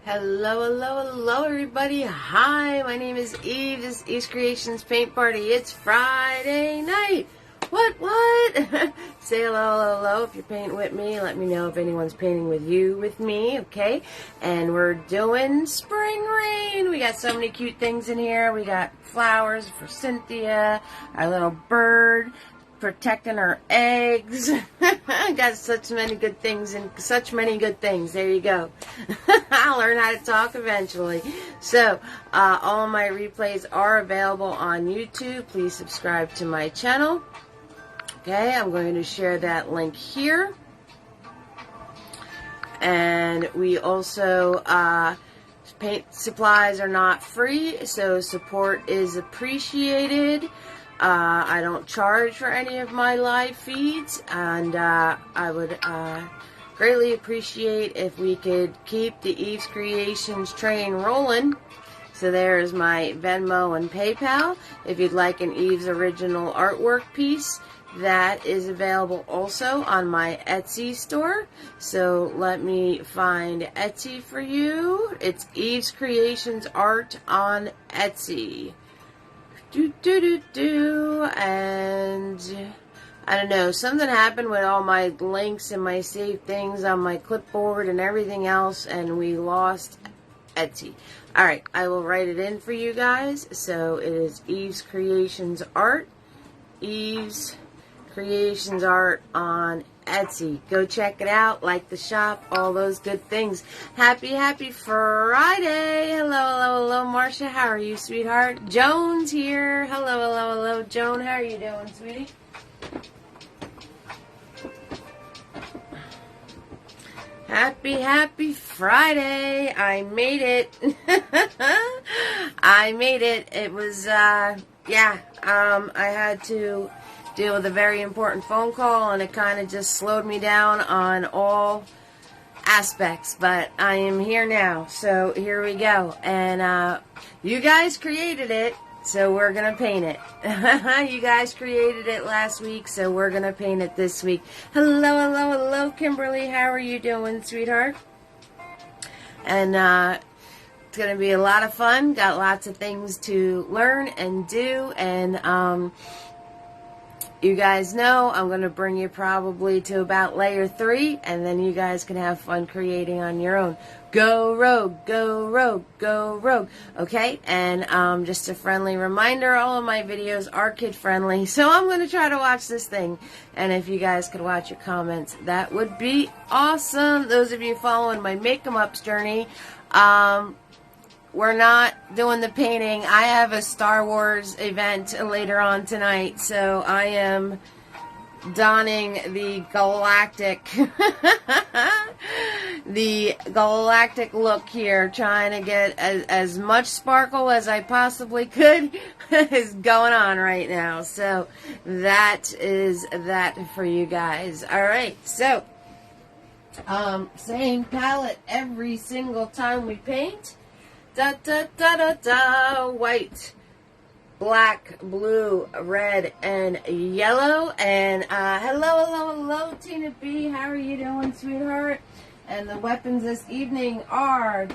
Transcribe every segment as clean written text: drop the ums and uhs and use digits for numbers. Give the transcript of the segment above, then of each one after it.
Hello, hello, hello, everybody. Hi, my name is Eve. This is Eve's Creations Paint Party. It's Friday night. What? Say hello, hello, hello. If you're painting with me, let me know if anyone's painting with you, with me, okay? And we're doing Spring Rain. We got so many cute things in here. We got flowers for Cynthia, our little bird protecting her eggs. Got such many good things and such many good things. There you go. I'll learn how to talk eventually. So, all of my replays are available on YouTube. Please subscribe to my channel. Okay, I'm going to share that link here. And we also, paint supplies are not free, so support is appreciated. I don't charge for any of my live feeds, and I would greatly appreciate if we could keep the Eve's Creations train rolling. So there's my Venmo and PayPal. If you'd like an Eve's original artwork piece, that is available also on my Etsy store. So let me find Etsy for you. It's Eve's Creations Art on Etsy. And I don't know, something happened with all my links and my saved things on my clipboard and everything else, and we lost Etsy. Alright, I will write it in for you guys. So it is Eve's Creations Art. Eve's Creations Art on Etsy. Go check it out, like the shop, all those good things. Happy Friday. Hello, Marcia. How are you, sweetheart? Joan's here. Hello, Joan. How are you doing, sweetie? Happy Friday. I made it. I made it. It was, I had to deal with a very important phone call, and it kind of just slowed me down on all aspects, but I am here now, so here we go. And you guys created it, so we're gonna paint it. You guys created it last week, so we're gonna paint it this week. Hello, Kimberly. How are you doing, sweetheart? And it's gonna be a lot of fun. Got lots of things to learn and do, and you guys know I'm going to bring you probably to about layer 3, and then you guys can have fun creating on your own. Go rogue, go rogue, go rogue. Okay, and just a friendly reminder, all of my videos are kid friendly, so I'm going to try to watch this thing, and if you guys could watch your comments, that would be awesome. Those of you following my Make 'em Ups journey, we're not doing the painting. I have a Star Wars event later on tonight, so I am donning the galactic look here, trying to get as much sparkle as I possibly could is going on right now. So that is that for you guys. All right, so same palette every single time we paint. White, black, blue, red, and yellow. And hello, Tina B. How are you doing, sweetheart? And the weapons this evening are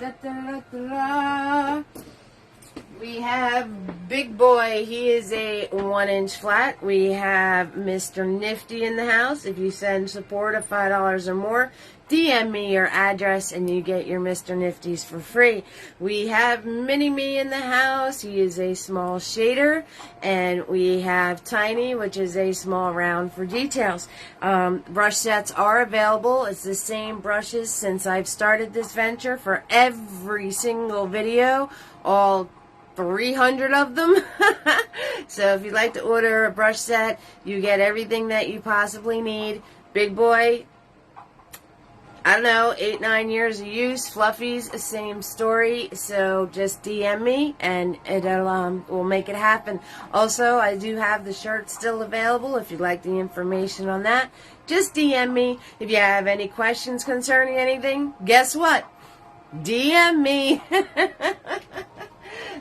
we have Big Boy. He is a 1-inch flat. We have Mr. Nifty in the house. If you send support of $5 or more, DM me your address and you get your Mr. Nifties for free. We have Mini-Me in the house. He is a small shader. And we have Tiny, which is a small round for details. Brush sets are available. It's the same brushes since I've started this venture for every single video. All 300 of them. So if you'd like to order a brush set, you get everything that you possibly need. Big Boy, I don't know, 8-9 years of use. Fluffies, same story. So just DM me and we'll make it happen. Also, I do have the shirts still available. If you'd like the information on that, just DM me. If you have any questions concerning anything, guess what? DM me.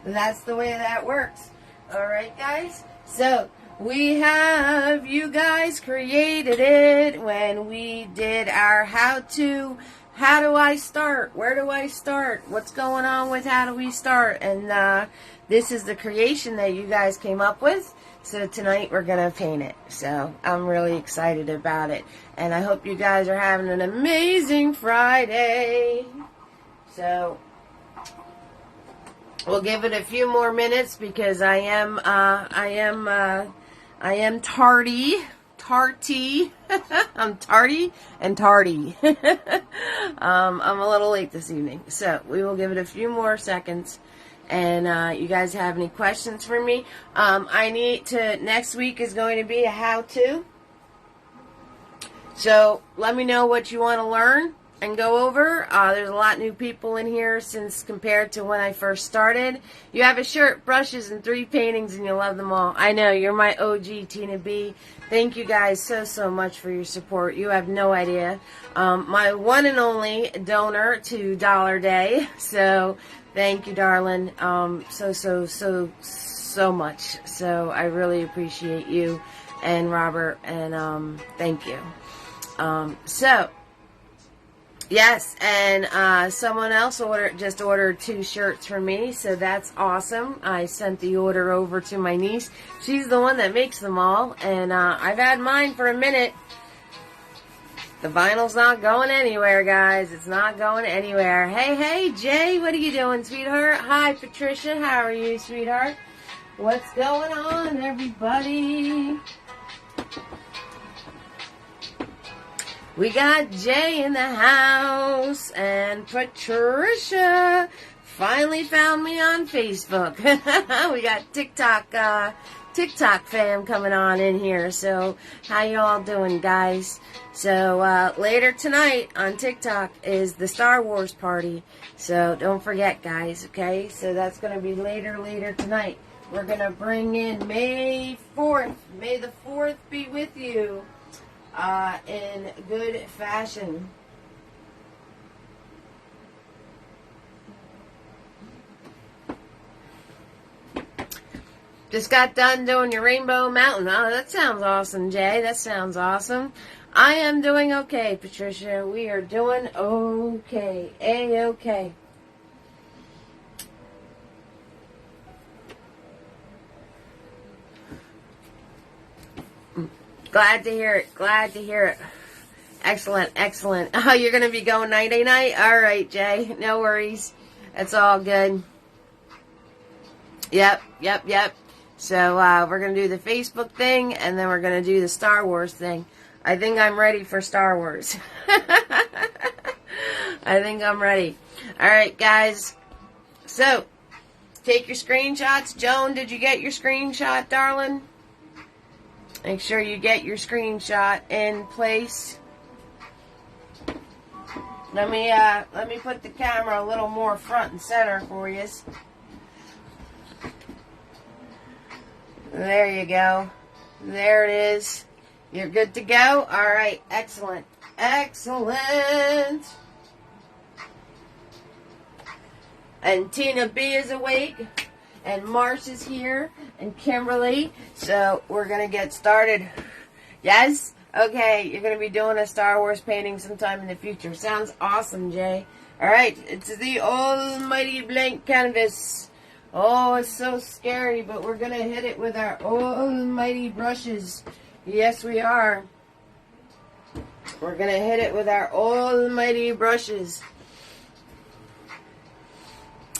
That's the way that works. Alright, guys? So, we have you guys created it when we did our how to how do I start? Where do I start? What's going on with how do we start? And this is the creation that you guys came up with. So tonight we're going to paint it. So I'm really excited about it. And I hope you guys are having an amazing Friday. So we'll give it a few more minutes because I am tardy. I'm tardy and tardy. I'm a little late this evening. So we will give it a few more seconds. And you guys have any questions for me? Next week is going to be a how-to. So let me know what you want to learn and go over. There's a lot of new people in here since compared to when I first started. You have a shirt, brushes, and 3 paintings, and you love them all. I know, you're my OG, Tina B. Thank you guys so much for your support. You have no idea. My one and only donor to Dollar Day. So thank you, darling, so much. So I really appreciate you and Robert, and thank you. Yes, and someone else just ordered 2 shirts for me, so that's awesome. I sent the order over to my niece. She's the one that makes them all, and I've had mine for a minute. The vinyl's not going anywhere, guys. It's not going anywhere. Hey, Jay, what are you doing, sweetheart? Hi, Patricia. How are you, sweetheart? What's going on, everybody? We got Jay in the house, and Patricia finally found me on Facebook. We got TikTok fam coming on in here. So how you all doing, guys? So later tonight on TikTok is the Star Wars party. So don't forget, guys, okay? So that's going to be later tonight. We're going to bring in May 4th. May the 4th be with you. In good fashion. Just got done doing your Rainbow Mountain. Oh, that sounds awesome, Jay. That sounds awesome. I am doing okay, Patricia. We are doing okay. A-okay. Glad to hear it. Glad to hear it. Excellent. Oh, you're going to be going night-night? All right, Jay. No worries. That's all good. Yep. So, we're going to do the Facebook thing, and then we're going to do the Star Wars thing. I think I'm ready for Star Wars. I think I'm ready. All right, guys. So, take your screenshots. Joan, did you get your screenshot, darling? Make sure you get your screenshot in place. Let me put the camera a little more front and center for you. There you go. There it is. You're good to go? All right. Excellent. And Tina B is awake. And Marsh is here, and Kimberly. So we're going to get started. Yes? Okay, you're going to be doing a Star Wars painting sometime in the future. Sounds awesome, Jay. Alright, it's the almighty blank canvas. Oh, it's so scary, but we're going to hit it with our almighty brushes. Yes, we are. We're going to hit it with our almighty brushes.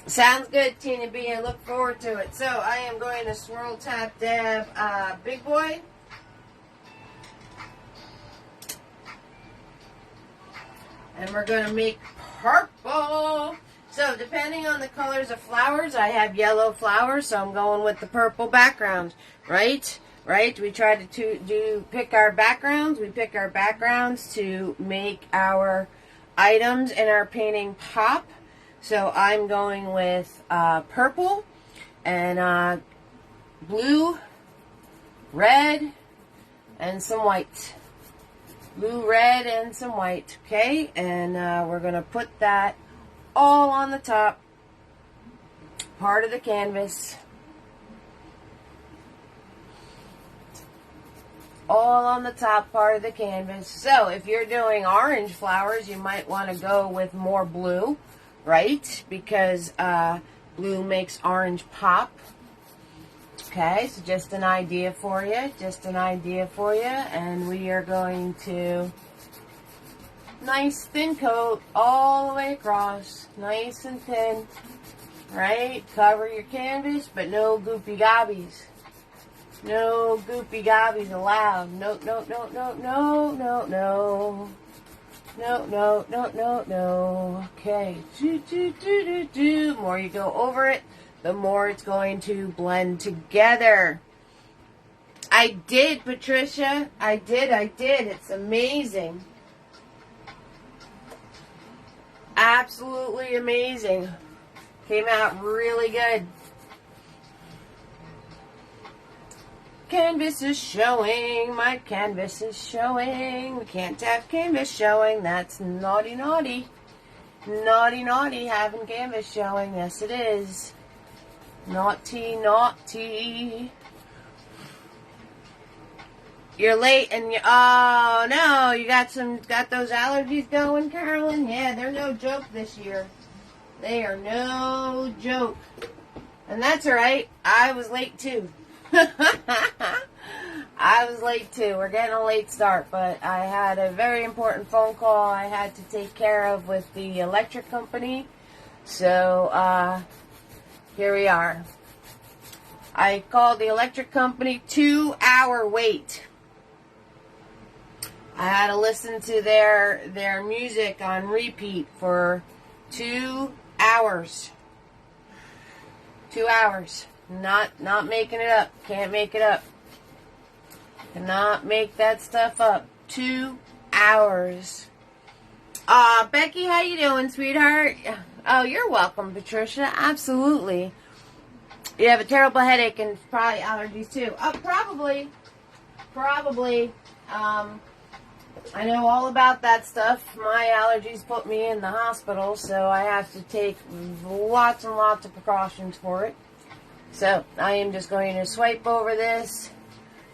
Sounds good, Tina B. I look forward to it. So, I am going to swirl, tap, dab, Big Boy. And we're going to make purple. So, depending on the colors of flowers, I have yellow flowers, so I'm going with the purple background, right? We try to pick our backgrounds. We pick our backgrounds to make our items in our painting pop. So I'm going with purple and blue, red, and some white. Blue, red, and some white. Okay, and we're going to put that all on the top part of the canvas. all on the top part of the canvas. So if you're doing orange flowers, you might want to go with more blue, right? Because blue makes orange pop. Okay, so just an idea for you, and we are going to nice thin coat all the way across, nice and thin, right? Cover your canvas, but no goopy gobbies. No goopy gobbies allowed. No, no, no, no, no, no, no. No, no, no, no, no. Okay. The more you go over it, the more it's going to blend together. I did, Patricia. I did. It's amazing. Absolutely amazing. Came out really good. Canvas is showing. My canvas is showing. We can't have canvas showing. That's naughty, naughty. Naughty, naughty having canvas showing. Yes, it is. Naughty, naughty. You're late and you, oh no, you got those allergies going, Carolyn? Yeah, they're no joke this year. They are no joke. And that's alright. I was late too. I was late too. We're getting a late start, but I had a very important phone call I had to take care of with the electric company. So, here we are. I called the electric company, 2-hour wait. I had to listen to their music on repeat for 2 hours. 2 hours. Not making it up. Can't make it up. Cannot make that stuff up. 2 hours. Becky, how you doing, sweetheart? Oh, you're welcome, Patricia. Absolutely. You have a terrible headache and probably allergies too. Probably. I know all about that stuff. My allergies put me in the hospital, so I have to take lots and lots of precautions for it. So I am just going to swipe over this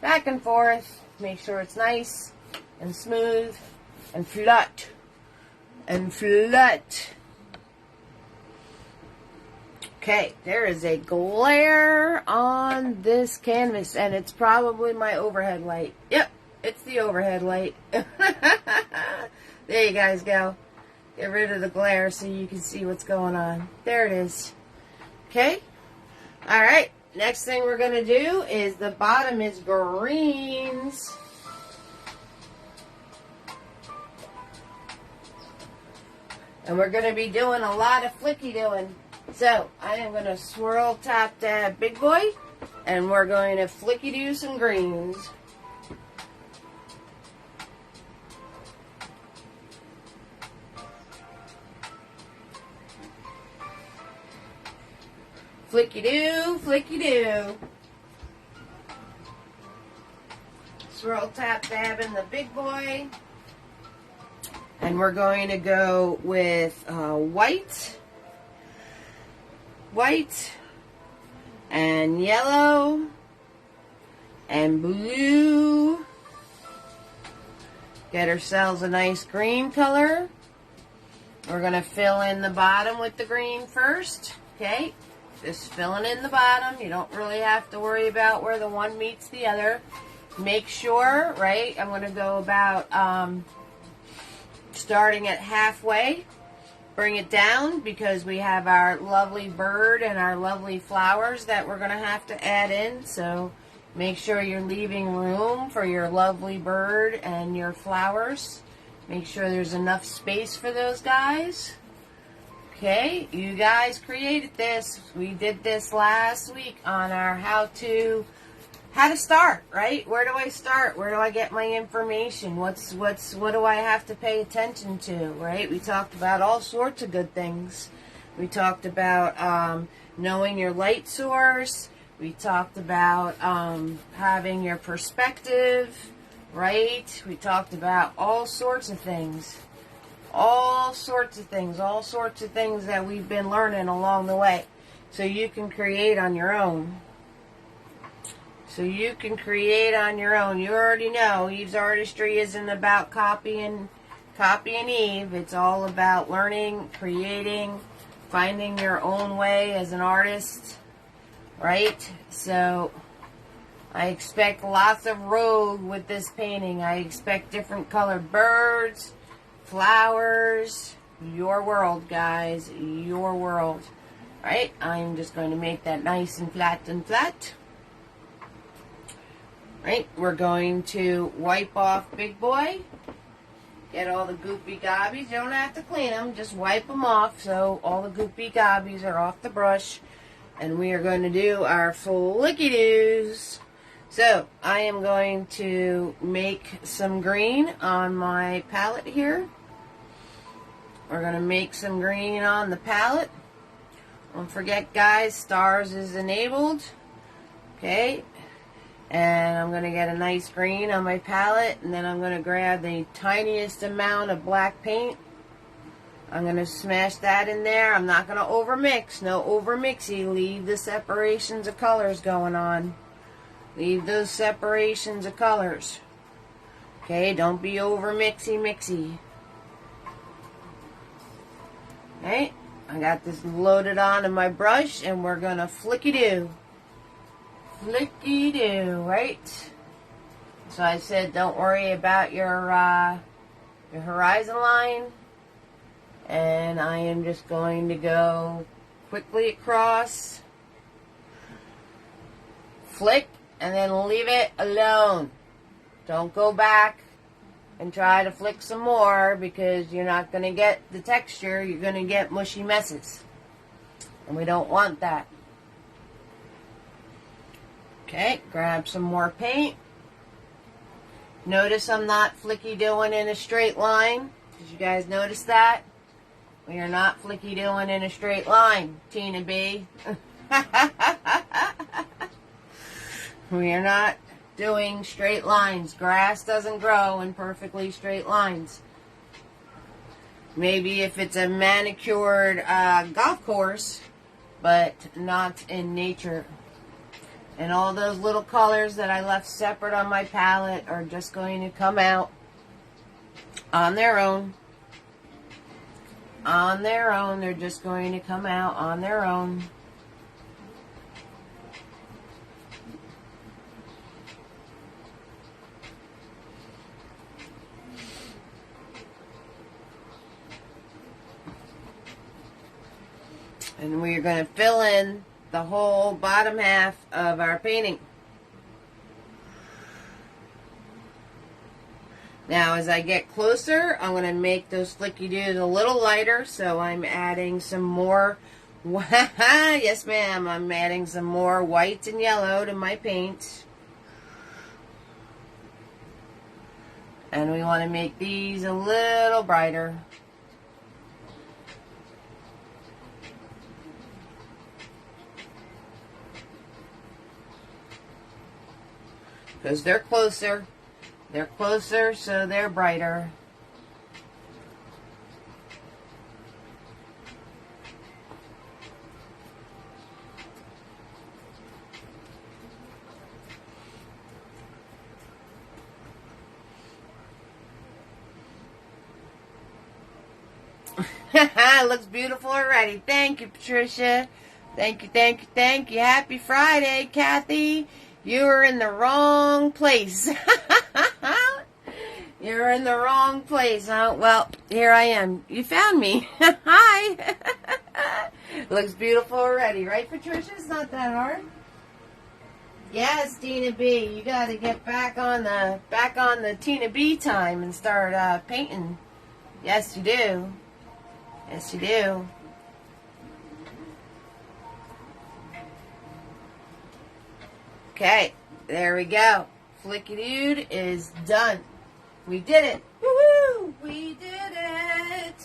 back and forth, make sure it's nice and smooth and flat. Okay, there is a glare on this canvas, and it's probably my overhead light. Yep, it's the overhead light. There you guys go. Get rid of the glare so you can see what's going on. There it is. Okay. All right. Next thing we're going to do is the bottom is greens. And we're going to be doing a lot of flicky doing. So I am going to swirl tap that big boy, and we're going to flicky do some greens. Flicky do, flicky do. Swirl tap dabbing the big boy. And we're going to go with white, and yellow, and blue. Get ourselves a nice green color. We're going to fill in the bottom with the green first. Okay, just filling in the bottom. You don't really have to worry about where the one meets the other. Make sure, right, I'm going to go about starting at halfway. Bring it down because we have our lovely bird and our lovely flowers that we're going to have to add in. So make sure you're leaving room for your lovely bird and your flowers. Make sure there's enough space for those guys. Okay, you guys created this. We did this last week on our how to start, right? Where do I start? Where do I get my information? What do I have to pay attention to, right? We talked about all sorts of good things. We talked about knowing your light source. We talked about having your perspective, right? We talked about all sorts of things. All sorts of things that we've been learning along the way. So you can create on your own. so you can create on your own. You already know Eve's Artistry isn't about copy and Eve. It's all about learning, creating, finding your own way as an artist, right? So I expect lots of road with this painting. I expect different colored birds, flowers, your world, guys, your world. Right? I'm just going to make that nice and flat and flat. Right? We're going to wipe off Big Boy. Get all the goopy gobbies. You don't have to clean them. Just wipe them off so all the goopy gobbies are off the brush. And we are going to do our flicky-doos. So, I am going to make some green on my palette here. We're going to make some green on the palette. Don't forget, guys, stars is enabled. Okay. And I'm going to get a nice green on my palette. And then I'm going to grab the tiniest amount of black paint. I'm going to smash that in there. I'm not going to overmix. No overmixy. Leave the separations of colors going on. Leave those separations of colors. Okay, don't be over mixy. Okay, I got this loaded onto my brush and we're going to flicky-doo. Flicky-doo, right? So I said don't worry about your horizon line. And I am just going to go quickly across. Flick. And then leave it alone. Don't go back and try to flick some more because you're not going to get the texture. You're going to get mushy messes. And we don't want that. Okay, grab some more paint. Notice I'm not flicky-doing in a straight line. Did you guys notice that? We are not flicky-doing in a straight line, Tina B. We are not doing straight lines. Grass doesn't grow in perfectly straight lines. Maybe if it's a manicured golf course, but not in nature. And all those little colors that I left separate on my palette are just going to come out on their own. On their own. They're just going to come out on their own. And we're going to fill in the whole bottom half of our painting. Now, as I get closer, I'm going to make those flicky-doos a little lighter, so I'm adding some more. Yes, ma'am, I'm adding some more white and yellow to my paint. And we want to make these a little brighter. Because they're closer. They're closer, so they're brighter. It looks beautiful already. Thank you, Patricia. Thank you, thank you, thank you. Happy Friday, Kathy. You were in the wrong place. You're in the wrong place, huh? Well, here I am. You found me. Hi. Looks beautiful already, right, Patricia? It's not that hard. Yes, Tina B. You got to get back on the Tina B time and start painting. Yes, you do. Yes, you do. Okay, there we go. Flicky-Dude is done. We did it. Woohoo! We did it.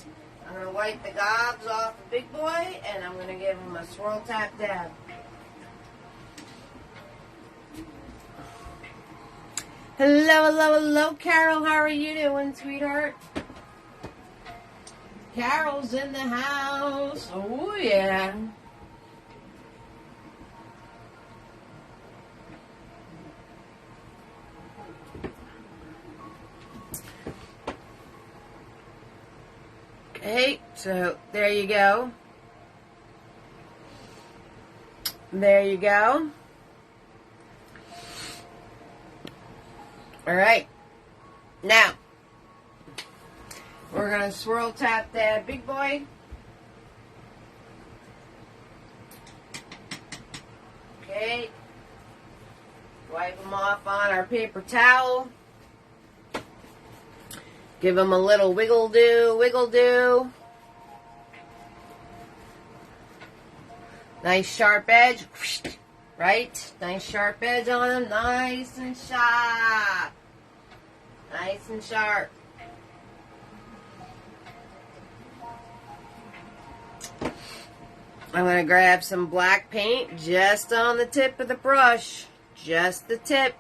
I'm going to wipe the gobs off the Big Boy, and I'm going to give him a swirl tap dab. Hello, hello, hello, Carol. How are you doing, sweetheart? Carol's in the house. Oh, yeah. Okay, so there you go. There you go. Alright. Now, we're going to swirl tap that big boy. Okay. Wipe them off on our paper towel. Give them a little wiggle do, wiggle do. Nice sharp edge. Right? Nice sharp edge on them. Nice and sharp. Nice and sharp. I'm going to grab some black paint just on the tip of the brush. Just the tip.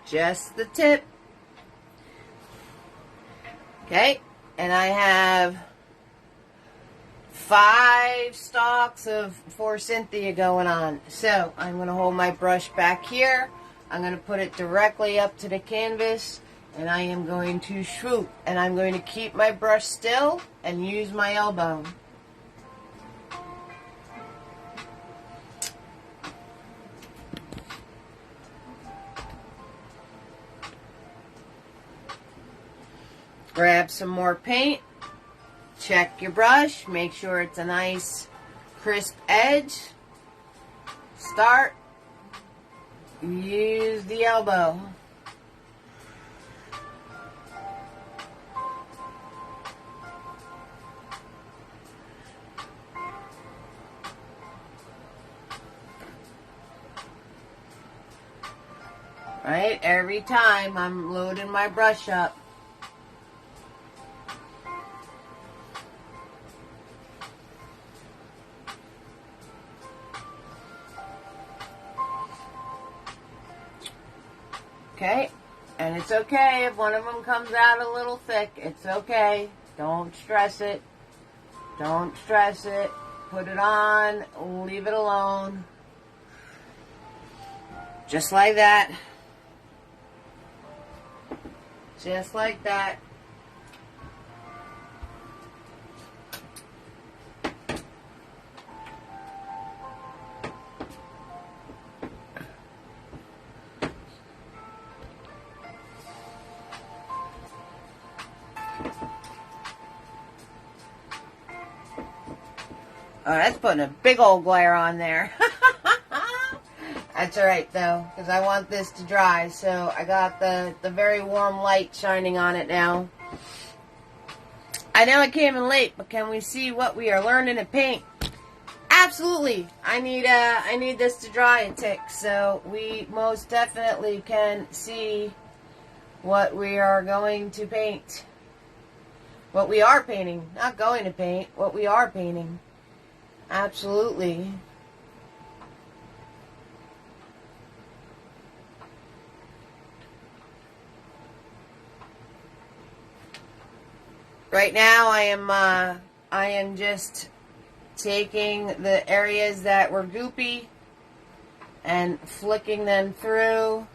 Just the tip. Okay. And I have 5 stalks of Forsythia going on. So I'm going to hold my brush back here. I'm going to put it directly up to the canvas. And I am going to swoop. And I'm going to keep my brush still and use my elbow. Grab some more paint. Check your brush. Make sure it's a nice crisp edge. Start. Use the elbow. Right? Every time I'm loading my brush up. Okay, and it's okay if one of them comes out a little thick. It's okay. Don't stress it. Don't stress it. Put it on. Leave it alone. Just like that. Just like that. Oh, that's putting a big old glare on there. That's alright though, because I want this to dry. So I got the very warm light shining on it now. I know I came in late, but can we see what we are learning to paint? Absolutely. I need this to dry a tick, so we most definitely can see what we are going to paint. What we are painting. Not going to paint. What we are painting. Absolutely. Right now I am just taking the areas that were goopy and flicking them through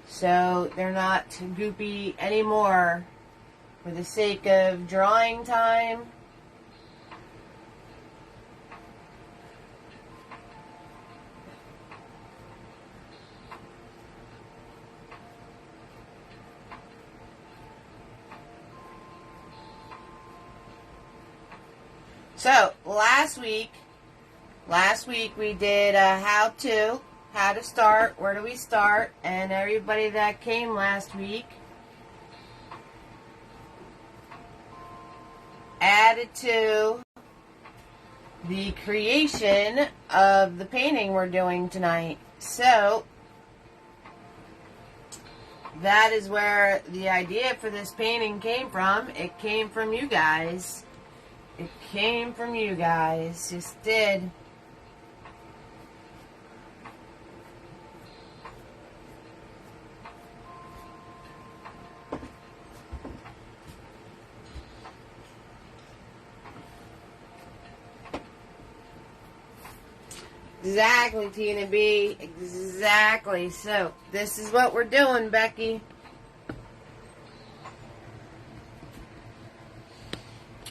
so they're not goopy anymore for the sake of drawing time. So, last week we did how to start, where do we start, and everybody that came last week added to the creation of the painting we're doing tonight. So, that is where the idea for this painting came from. It came from you guys. It came from you guys. Just did. Exactly, Tina B. Exactly. So, this is what we're doing, Becky.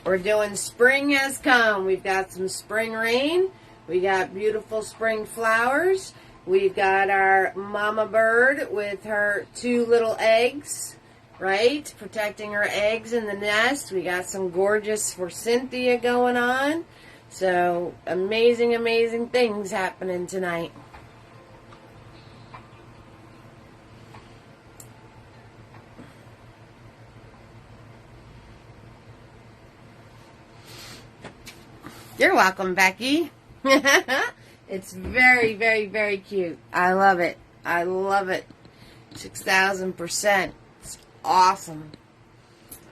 We're doing Spring Has Come. We've got some spring rain. We got beautiful spring flowers. We've got our mama bird with her 2 little eggs, right? Protecting her eggs in the nest. We got some gorgeous forsythia going on. So, amazing, amazing things happening tonight. You're welcome, Becky. It's very, very, very cute. I love it. I love it. 6,000%. It's awesome.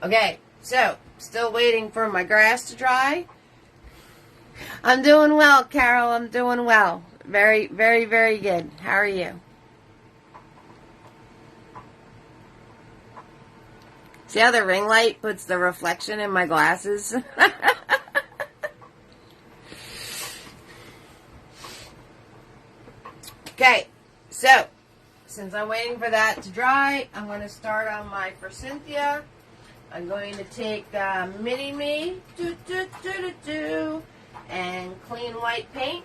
Okay, so, still waiting for my grass to dry. I'm doing well, Carol. I'm doing well. Very, very, very good. How are you? See how the ring light puts the reflection in my glasses? Okay, so, since I'm waiting for that to dry, I'm going to start on my forsythia. I'm going to take Mini-Me and clean white paint.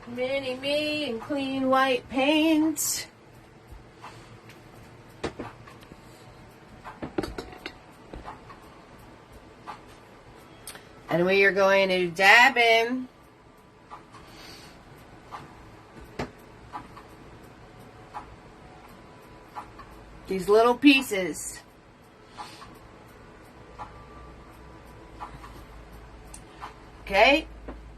Mini-Me and clean white paint. And we are going to dab in these little pieces. Okay,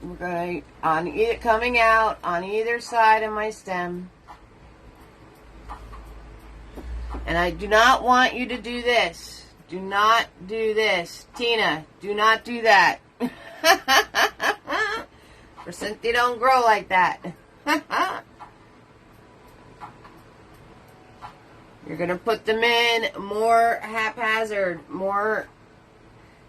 we're going on either coming out on either side of my stem. And I do not want you to do this. Do not do this. Tina, do not do that. Forsythia don't grow like that. You're going to put them in more haphazard, more,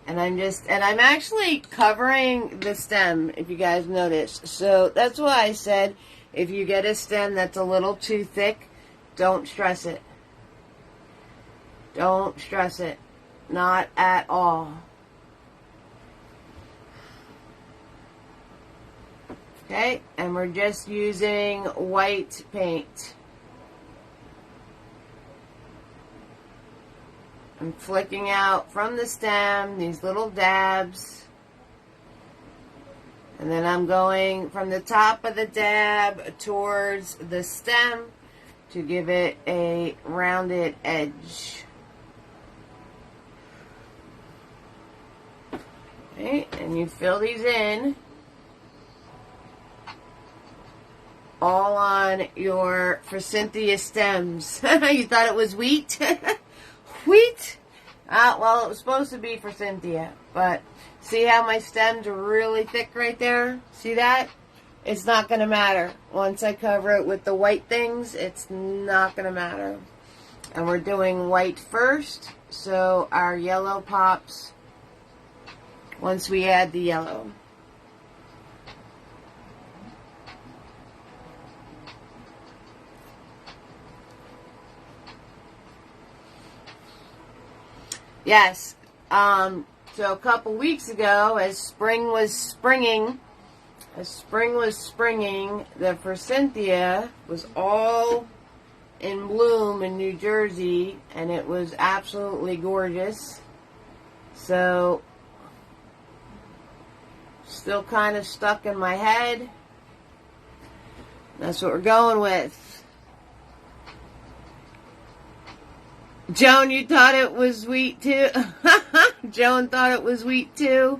and I'm actually covering the stem, if you guys notice. So that's why I said, if you get a stem that's a little too thick, don't stress it. Don't stress it. Not at all. Okay, and we're just using white paint. I'm flicking out from the stem these little dabs. And then I'm going from the top of the dab towards the stem to give it a rounded edge. Okay, and you fill these in all on your forsythia stems. You thought it was wheat? Wheat? Well, it was supposed to be forsythia, but see how my stems are really thick right there? See that? It's not going to matter. Once I cover it with the white things, it's not going to matter. And we're doing white first, so our yellow pops once we add the yellow. Yes. So a couple weeks ago, as spring was springing, the forsythia was all in bloom in New Jersey, and it was absolutely gorgeous. So, still kind of stuck in my head. That's what we're going with. Joan, you thought it was wheat too? Joan thought it was wheat too.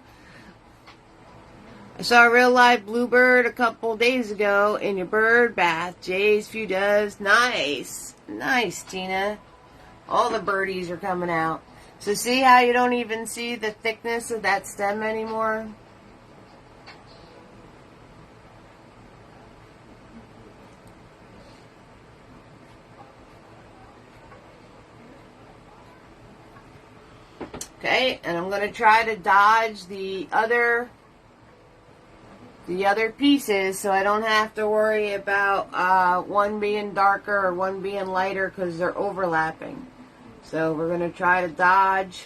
I saw a real live bluebird a couple days ago in your bird bath. Jays, few doves. Nice. Nice, Tina. All the birdies are coming out. So see how you don't even see the thickness of that stem anymore? Okay, and I'm going to try to dodge the other pieces so I don't have to worry about one being darker or one being lighter because they're overlapping. So we're going to try to dodge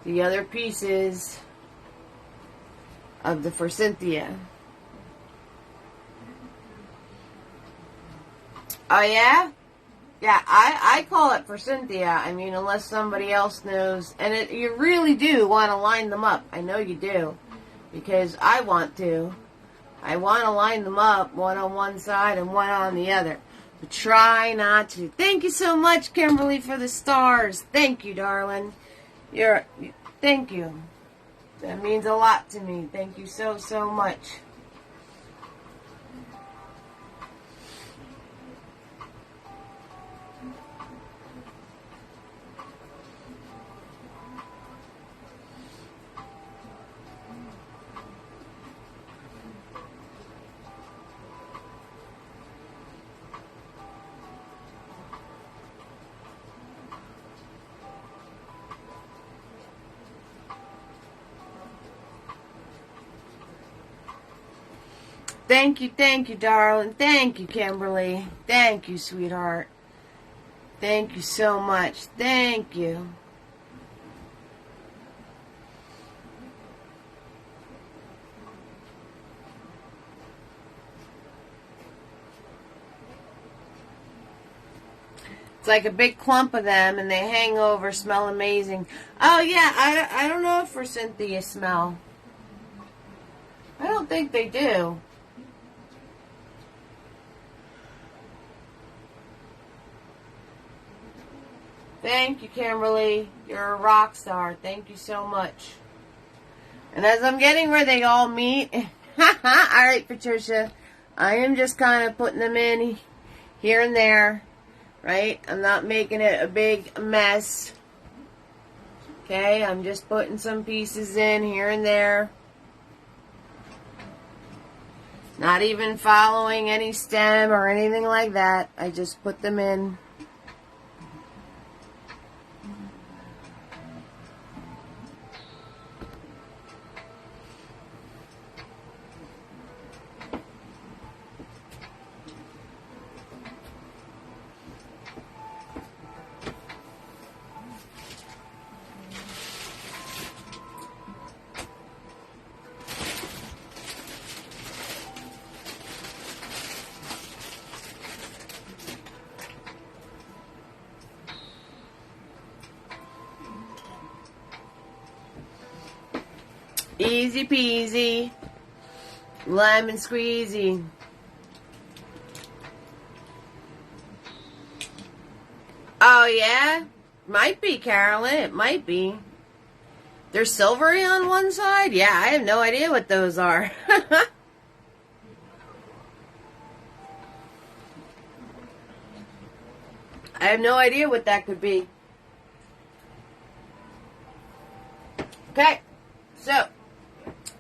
the other pieces of the forsythia. Oh yeah? Yeah, I call it forsythia. I mean, unless somebody else knows. And you really do want to line them up. I know you do. Because I want to. I want to line them up, one on one side and one on the other. But try not to. Thank you so much, Kimberly, for the stars. Thank you, darling. Thank you. That means a lot to me. Thank you so, so much. Thank you, darling. Thank you, Kimberly. Thank you, sweetheart. Thank you so much. Thank you. It's like a big clump of them, and they hang over, smell amazing. Oh, yeah, I don't know if forsythia smell. I don't think they do. Thank you, Kimberly. You're a rock star. Thank you so much. And as I'm getting where they all meet, all right, Patricia, I am just kind of putting them in here and there, right? I'm not making it a big mess. Okay, I'm just putting some pieces in here and there. Not even following any stem or anything like that. I just put them in. Easy peasy, lemon squeezy. Oh yeah? Might be, Carolyn. It might be. They're silvery on one side? Yeah, I have no idea what those are. I have no idea what that could be. Okay, so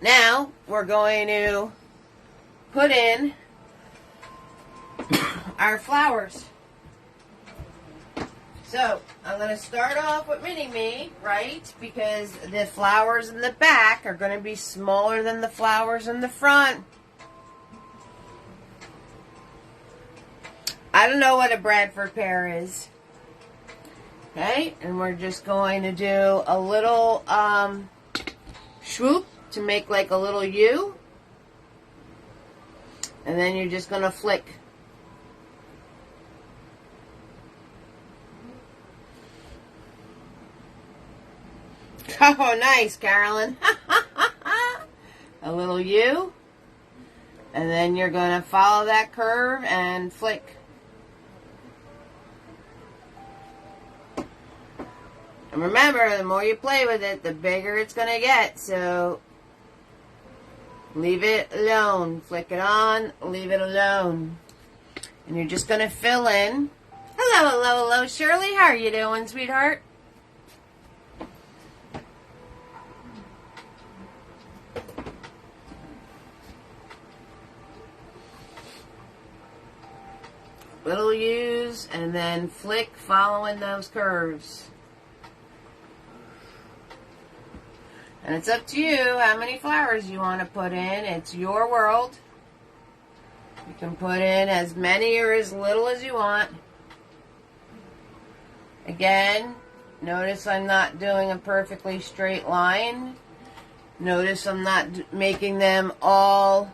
now we're going to put in our flowers. So I'm going to start off with Mini-Me, right? Because the flowers in the back are going to be smaller than the flowers in the front. I don't know what a Bradford pear is. Okay, and we're just going to do a little swoop to make like a little U. And then you're just going to flick. Oh, nice, Carolyn. A little U. And then you're going to follow that curve and flick. And remember, the more you play with it, the bigger it's going to get. So, leave it alone. Flick it on, leave it alone. And you're just going to fill in. Hello, hello, hello, Shirley. How are you doing, sweetheart? Little U's, and then flick following those curves. And it's up to you how many flowers you want to put in. It's your world. You can put in as many or as little as you want. Again, notice I'm not doing a perfectly straight line. Notice I'm not making them all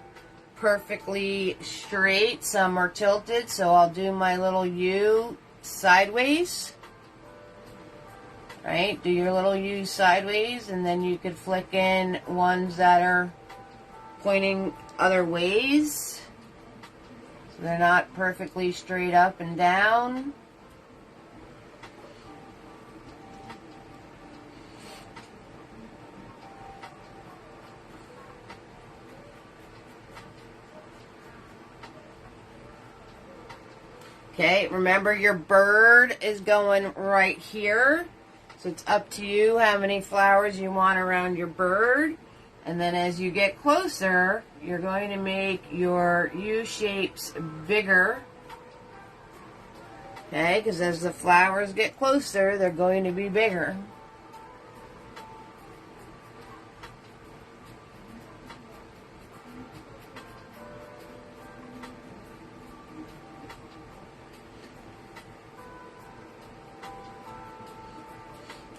perfectly straight. Some are tilted, so I'll do my little U sideways. Right? Do your little U sideways, and then you could flick in ones that are pointing other ways. So they're not perfectly straight up and down. Okay, remember your bird is going right here. So it's up to you how many flowers you want around your bird. And then as you get closer, you're going to make your U shapes bigger. Okay, because as the flowers get closer, they're going to be bigger.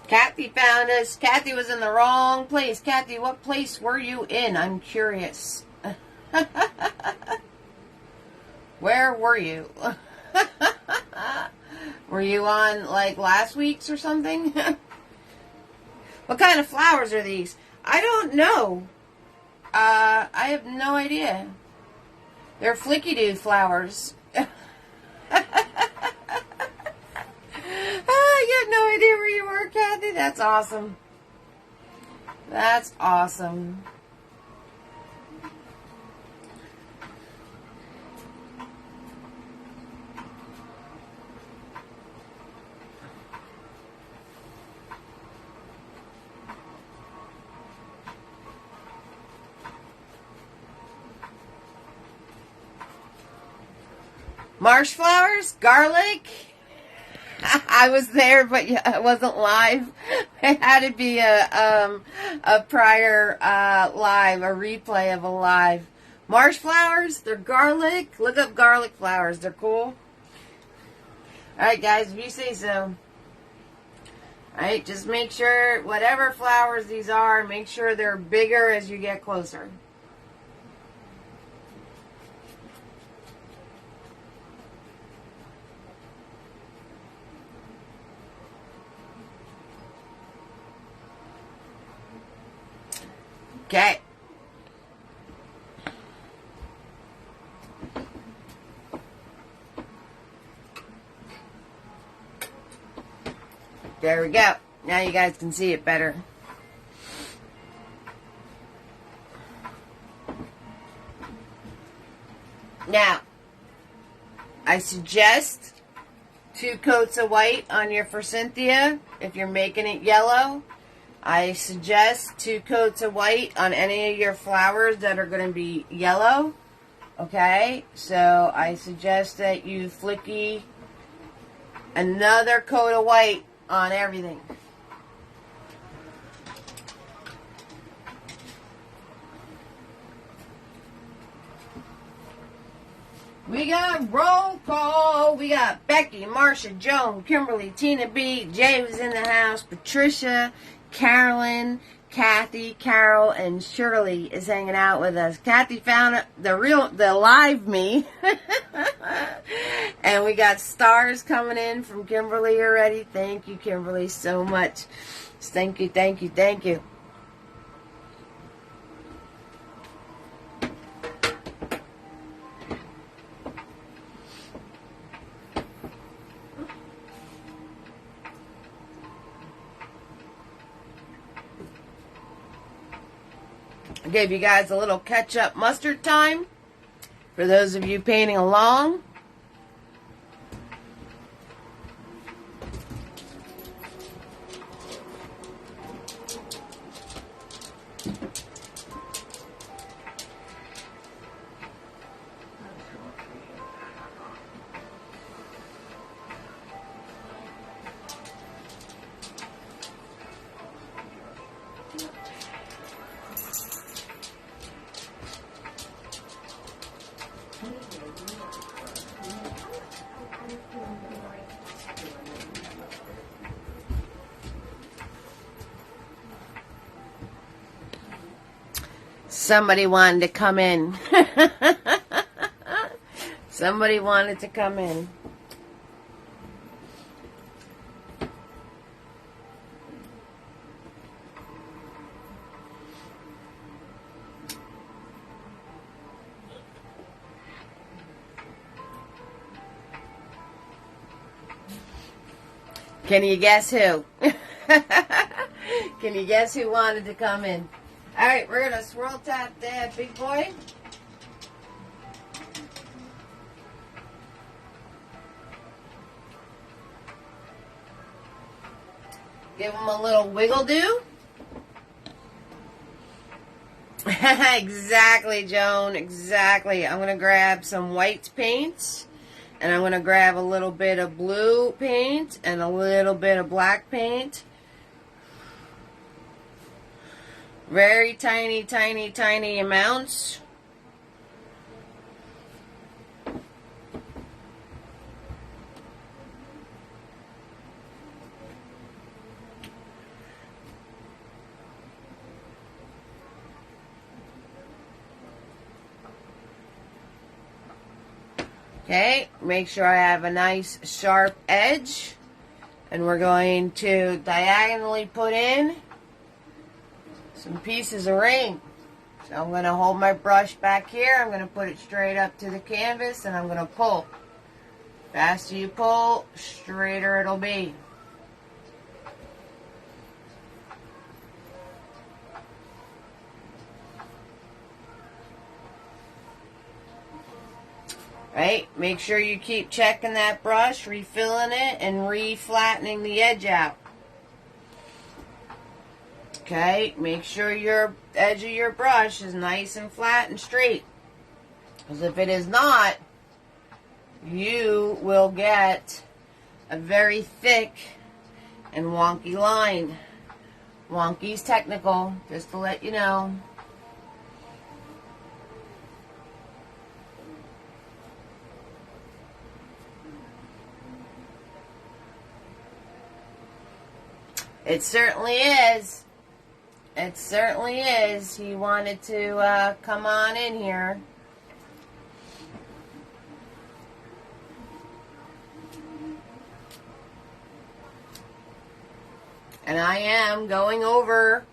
Kathy found us. Kathy was in the wrong place. Kathy, what place were you in? I'm curious. Where were you? Were you on, like, last week's or something? What kind of flowers are these? I don't know. I have no idea. They're flicky-doo flowers. I had no idea where you were, Kathy. That's awesome. That's awesome. Marsh flowers, garlic. I was there, but I wasn't live. It had to be a prior live, a replay of a live. Marsh flowers, they're garlic. Look up garlic flowers. They're cool. All right, guys, if you say so. All right, just make sure whatever flowers these are, make sure they're bigger as you get closer. Okay. There we go. Now you guys can see it better. Now, I suggest 2 coats of white on your forsythia if you're making it yellow. I suggest 2 coats of white on any of your flowers that are going to be yellow. Okay, so I suggest that you flicky another coat of white on everything. We got roll call. We got Becky, Marsha, Joan, Kimberly, Tina B, Jay was in the house, Patricia, Carolyn, Kathy, Carol, and Shirley is hanging out with us. Kathy found the live me. And we got stars coming in from Kimberly already. Thank you, Kimberly, so much. Thank you, thank you, thank you. I gave you guys a little ketchup mustard time for those of you painting along. Somebody wanted to come in. Somebody wanted to come in. Can you guess who? Can you guess who wanted to come in? All right, we're going to swirl tap that big boy. Give him a little wiggle do. Exactly, Joan. Exactly. I'm going to grab some white paint. And I'm going to grab a little bit of blue paint and a little bit of black paint. Very tiny, tiny, tiny amounts. Okay, make sure I have a nice sharp edge. And we're going to diagonally put in some pieces of ring. So I'm going to hold my brush back here. I'm going to put it straight up to the canvas and I'm going to pull. Faster you pull, straighter it'll be. Right? Make sure you keep checking that brush, refilling it, and re-flattening the edge out. Okay? Make sure your edge of your brush is nice and flat and straight. Because if it is not, you will get a very thick and wonky line. Wonky's technical, just to let you know. It certainly is. It certainly is. He wanted to come on in here. And I am going over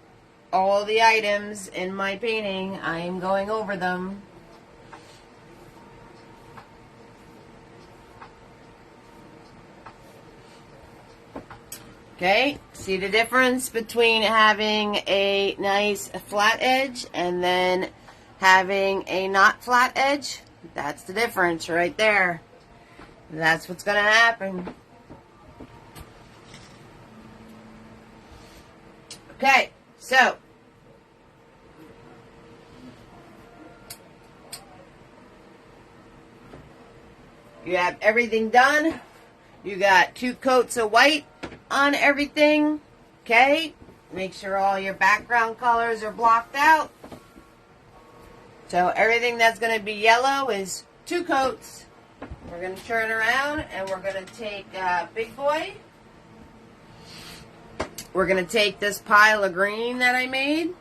all the items in my painting. I am going over them. Okay, see the difference between having a nice flat edge and then having a not flat edge? That's the difference right there. That's what's going to happen. Okay, so you have everything done. You got 2 coats of white on everything. Okay, make sure all your background colors are blocked out. So everything that's going to be yellow is 2 coats. We're going to turn around and we're going to take Big Boy. We're going to take this pile of green that I made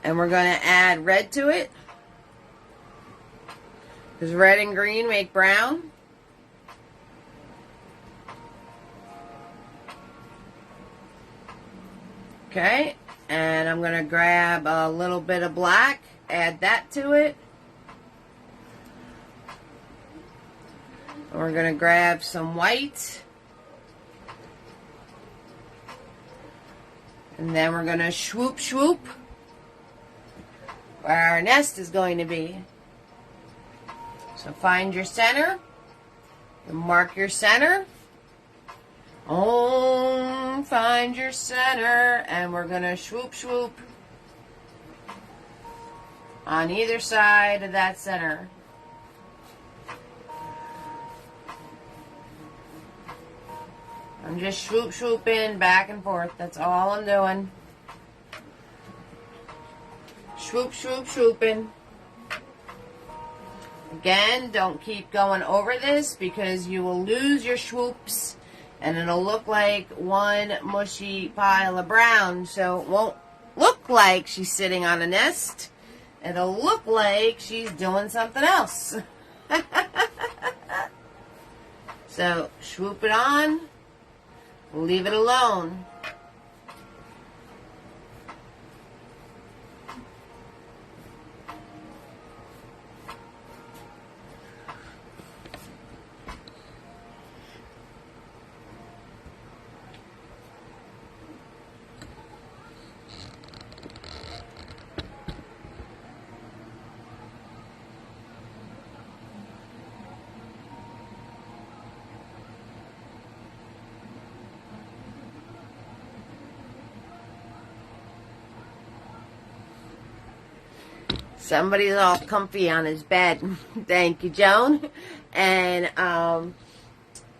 and we're going to add red to it, because red and green make brown. Okay, and I'm going to grab a little bit of black, add that to it. And we're going to grab some white. And then we're going to swoop swoop where our nest is going to be. So find your center. And mark your center. Find your center, and we're going to swoop swoop on either side of that center. I'm just swoop swooping back and forth. That's all I'm doing. Swoop swoop swooping. Again, don't keep going over this because you will lose your swoops. And it'll look like one mushy pile of brown, so it won't look like she's sitting on a nest. It'll look like she's doing something else. So, swoop it on. Leave it alone. Somebody's all comfy on his bed. Thank you, Joan. And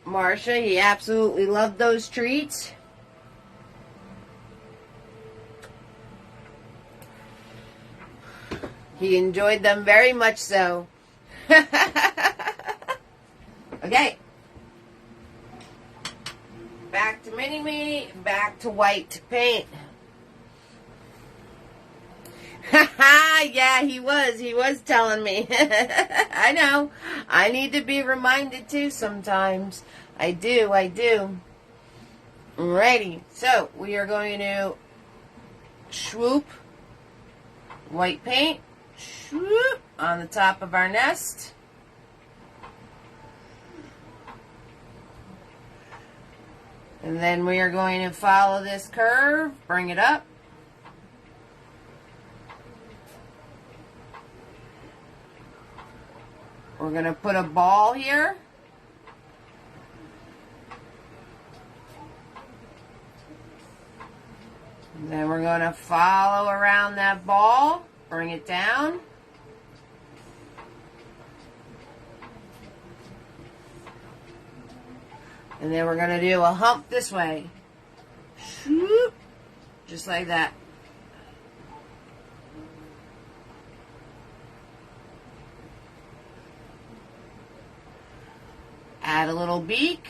Marsha, he absolutely loved those treats. He enjoyed them very much so. Okay. Back to Mini-Me, back to white paint. Yeah, he was telling me. I know. I need to be reminded too sometimes. I do. Alrighty. So, we are going to swoop white paint, swoop, on the top of our nest. And then we are going to follow this curve, bring it up. We're going to put a ball here. And then we're going to follow around that ball, bring it down. And then we're going to do a hump this way. Just like that. Add a little beak.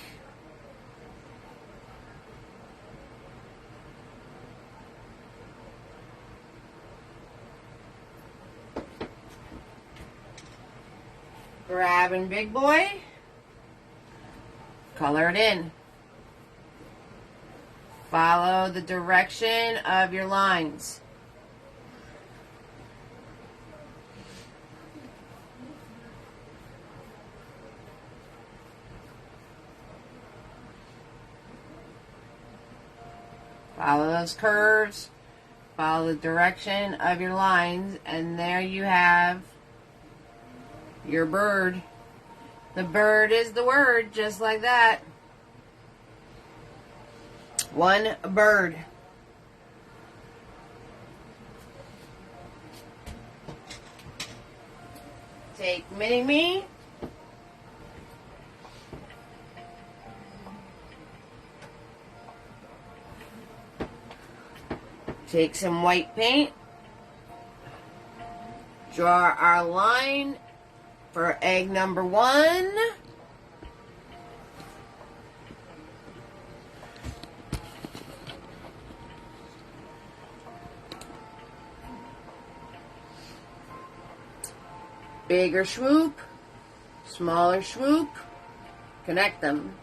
Grabbing big boy. Color it in. Follow the direction of your lines. Follow those curves, follow the direction of your lines, and there you have your bird. The bird is the word, just like that. One bird. Take Mini-Me. Take some white paint. Draw our line for egg number 1. Bigger swoop, smaller swoop, connect them.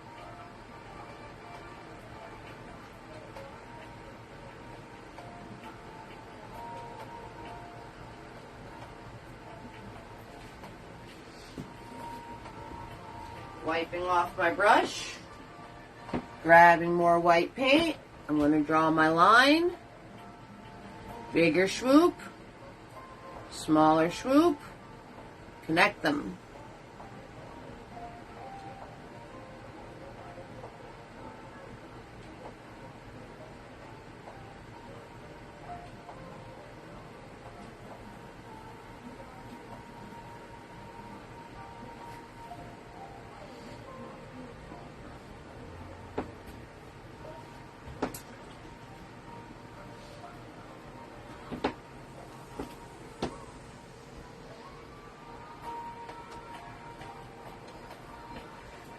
Wiping off my brush, grabbing more white paint. I'm going to draw my line. Bigger swoop, smaller swoop, connect them.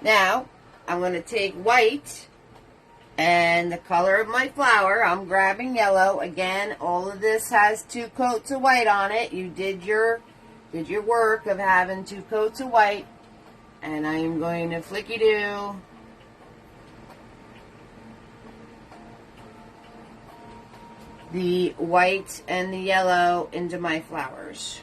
Now, I'm going to take white And the color of my flower, I'm grabbing yellow. Again, all of this has 2 coats of white on it. You did your work of having 2 coats of white. And I am going to flicky-do the white and the yellow into my flowers.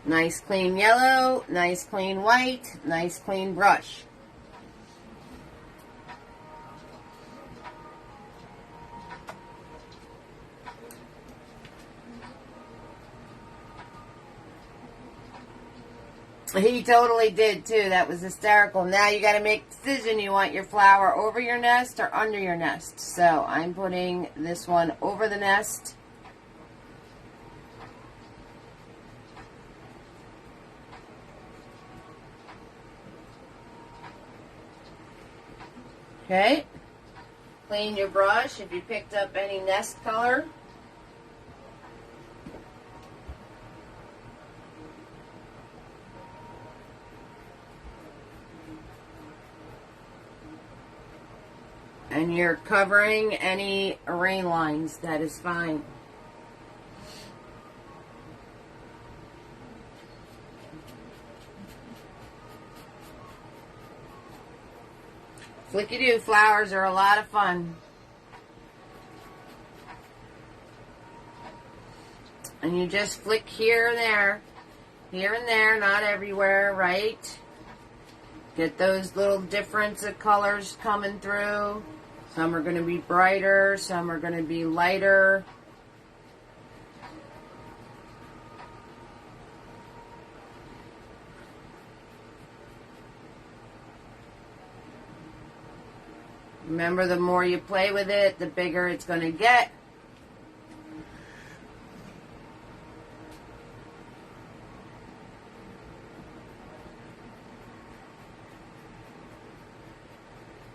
Nice clean yellow, nice clean white, nice clean brush. He totally did too. That was hysterical. Now you got to make a decision. You want your flower over your nest or under your nest. So I'm putting this one over the nest. Okay, clean your brush if you picked up any nest color. And you're covering any rain lines, that is fine. Flicky-do flowers are a lot of fun. And you just flick here and there, not everywhere, right? Get those little difference of colors coming through. Some are going to be brighter, some are going to be lighter. Remember, the more you play with it, the bigger it's going to get.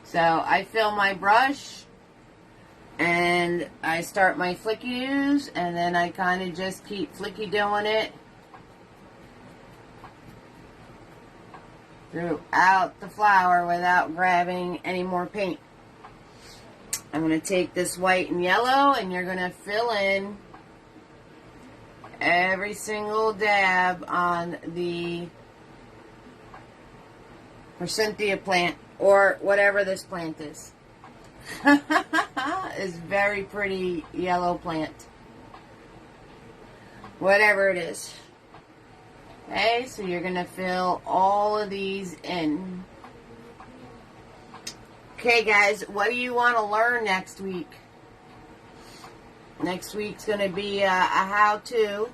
So I fill my brush and I start my flicky-doos, and then I kind of just keep flicky-doing it throughout the flower without grabbing any more paint. I'm going to take this white and yellow, and you're going to fill in every single dab on the Cynthia plant, or whatever this plant is. It's very pretty yellow plant. Whatever it is. Okay, so you're going to fill all of these in. Okay, guys, what do you want to learn next week? Next week's going to be a how-to.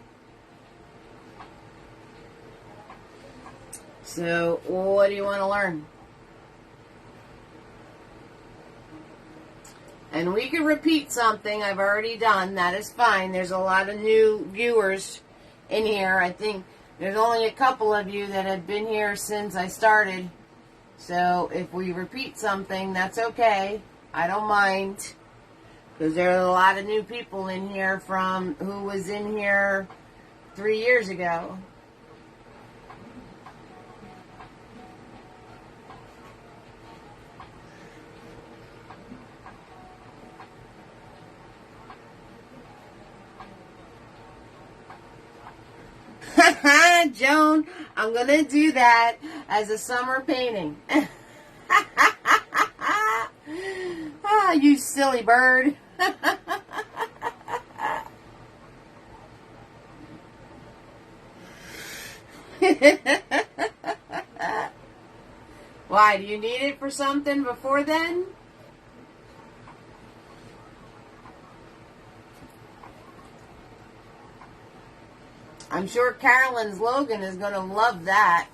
So, what do you want to learn? And we can repeat something I've already done. That is fine. There's a lot of new viewers in here. I think there's only a couple of you that have been here since I started. So if we repeat something, that's okay. I don't mind. Because there are a lot of new people in here from who was in here 3 years ago. Joan, I'm going to do that as a summer painting. Ah, you silly bird. Why, do you need it for something before then? I'm sure Carolyn's Logan is going to love that.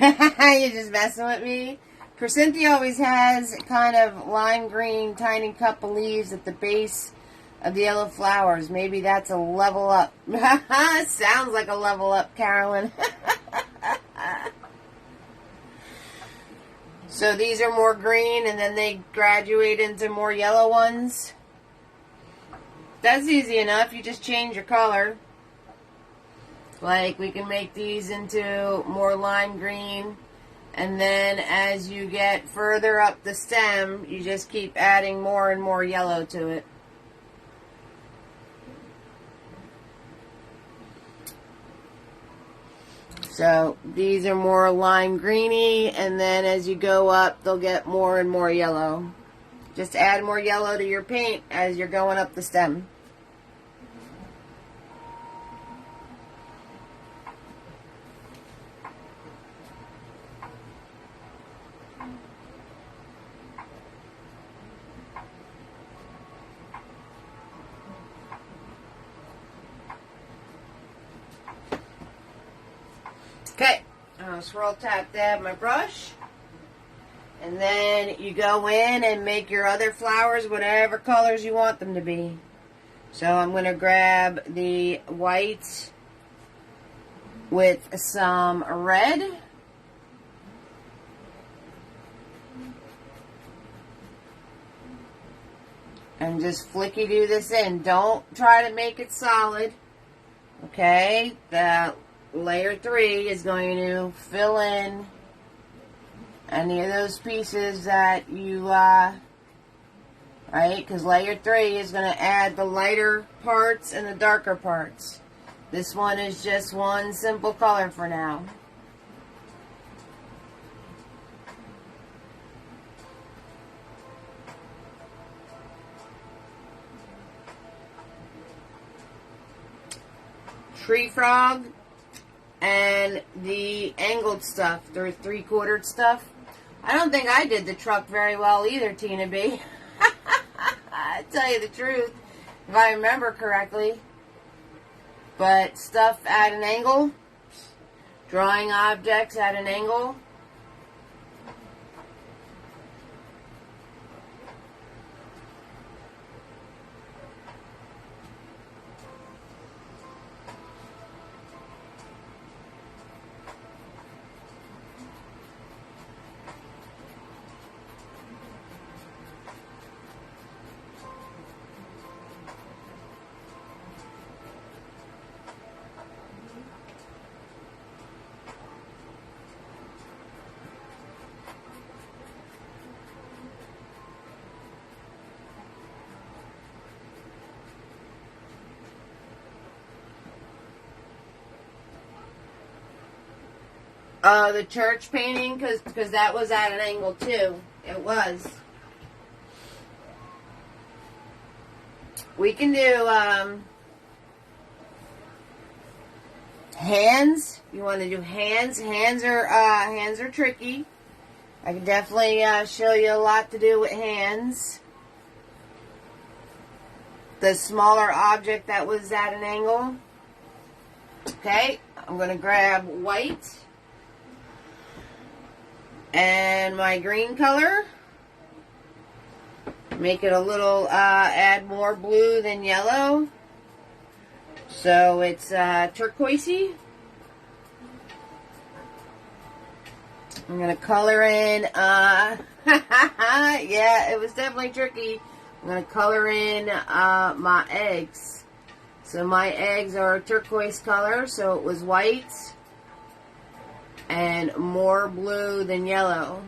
You're just messing with me? Chrysanthe always has kind of lime green, tiny cup of leaves at the base of the yellow flowers. Maybe that's a level up. Sounds like a level up, Carolyn. So these are more green, and then they graduate into more yellow ones. That's easy enough. You just change your color. Like, we can make these into more lime green. And then as you get further up the stem, you just keep adding more and more yellow to it. So these are more lime greeny, and then as you go up, they'll get more and more yellow. Just add more yellow to your paint as you're going up the stem. Okay, I'll swirl tap dab my brush. And then you go in and make your other flowers whatever colors you want them to be. So I'm going to grab the white with some red. And just flicky-do this in. Don't try to make it solid. Okay, the layer 3 is going to fill in any of those pieces that you, right? Because layer 3 is going to add the lighter parts and the darker parts. This one is just one simple color for now. Tree frog and the angled stuff, the 3/4 stuff. I don't think I did the truck very well either, Tina B. I tell you the truth, if I remember correctly. But stuff at an angle, drawing objects at an angle. The church painting, because that was at an angle too. It was. We can do hands. You want to do hands? Hands are tricky. I can definitely show you a lot to do with hands. The smaller object that was at an angle. Okay, I'm going to grab white and my green color. Make it a little, add more blue than yellow. So it's turquoisey. I'm going to color in, yeah, it was definitely tricky. I'm going to color in my eggs. So my eggs are a turquoise color, so it was white and more blue than yellow.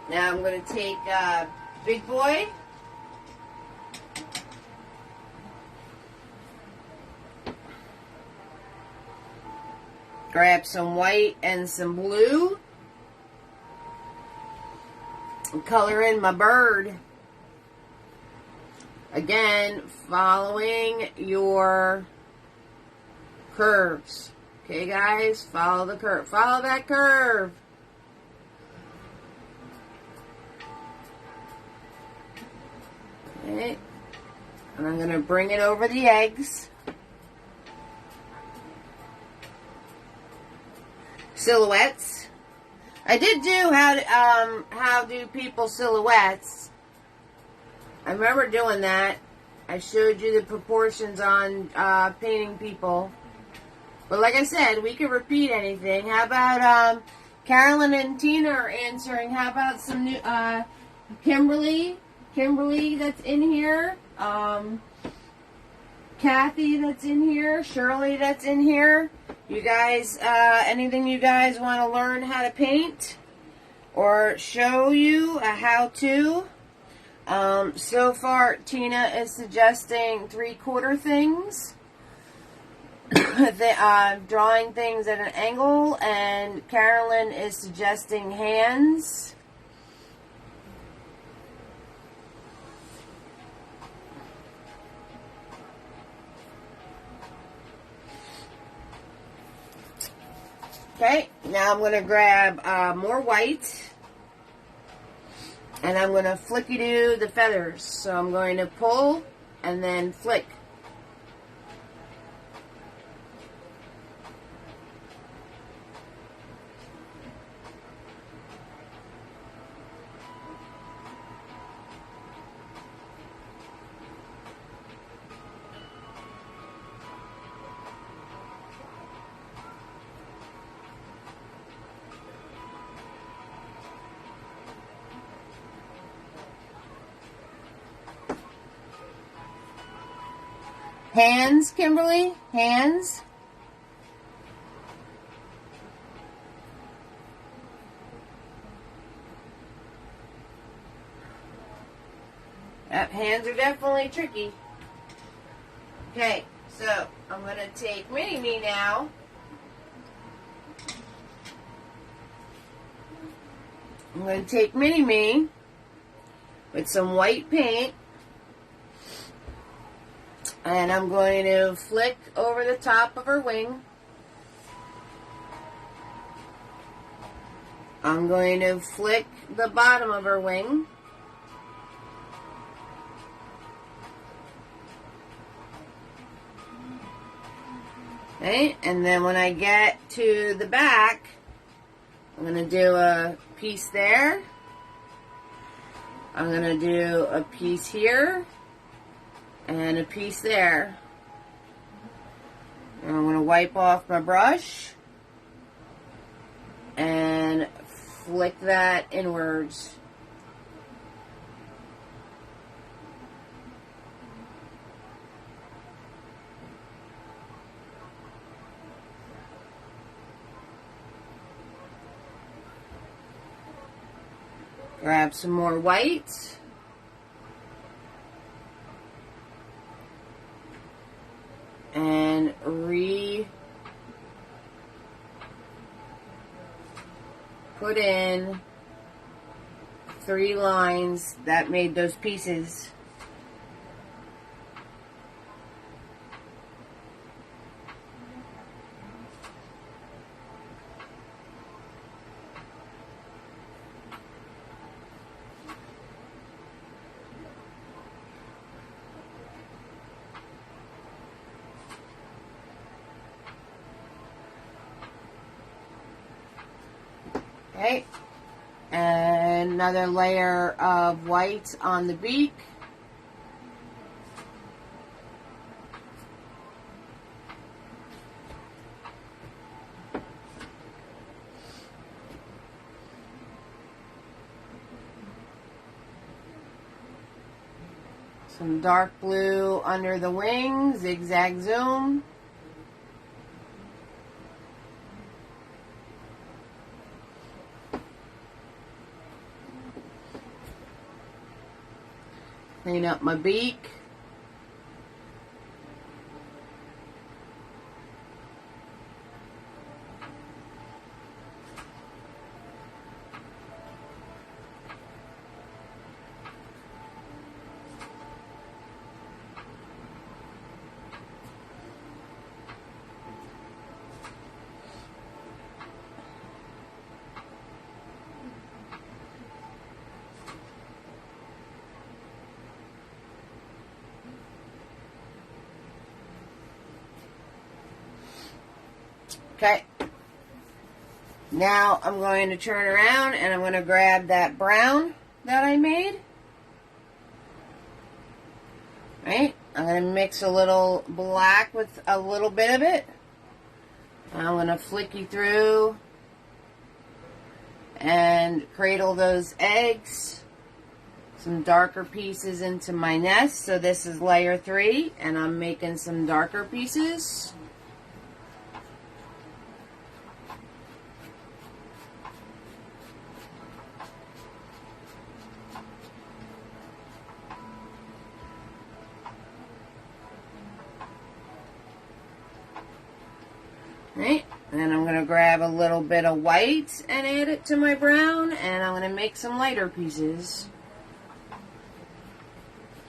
Now I'm going to take Big Boy. Grab some white and some blue. And color in my bird. Again, following your curves. Okay, guys? Follow the curve. Follow that curve. Okay. And I'm going to bring it over the eggs. Silhouettes. I did do how do people silhouettes. I remember doing that. I showed you the proportions on painting people. But like I said, we can repeat anything. How about Carolyn and Tina are answering? How about some new Kimberly that's in here. Kathy that's in here. Shirley that's in here. You guys, anything you guys want to learn how to paint or show you a how-to? So far, Tina is suggesting 3/4 things. Drawing things at an angle, and Carolyn is suggesting hands. Okay, now I'm going to grab more white, and I'm going to flicky-do the feathers. So I'm going to pull and then flick. Hands, Kimberly? Hands? Yep, hands are definitely tricky. Okay, so I'm going to take Mini-Me now. I'm going to take Mini-Me with some white paint. And I'm going to flick over the top of her wing. I'm going to flick the bottom of her wing. Okay, and then when I get to the back, I'm going to do a piece there. I'm going to do a piece here. And a piece there. And I'm going to wipe off my brush and flick that inwards. Grab some more white. And put in 3 lines that made those pieces. Okay, and another layer of white on the beak. Some dark blue under the wing, zigzag zoom. Clean up my beak. Okay. Now I'm going to turn around and I'm going to grab that brown that I made. Right? I'm going to mix a little black with a little bit of it. I'm going to flicky through and cradle those eggs. Some darker pieces into my nest. So this is layer 3 and I'm making some darker pieces. Right, and then I'm going to grab a little bit of white and add it to my brown, and I'm going to make some lighter pieces.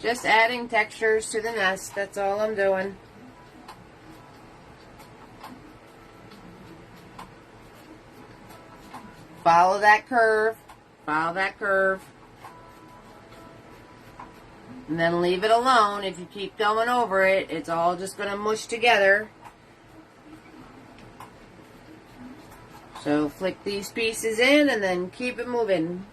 Just adding textures to the nest, that's all I'm doing. Follow that curve, follow that curve. And then leave it alone. If you keep going over it, it's all just going to mush together. So flick these pieces in and then keep it moving.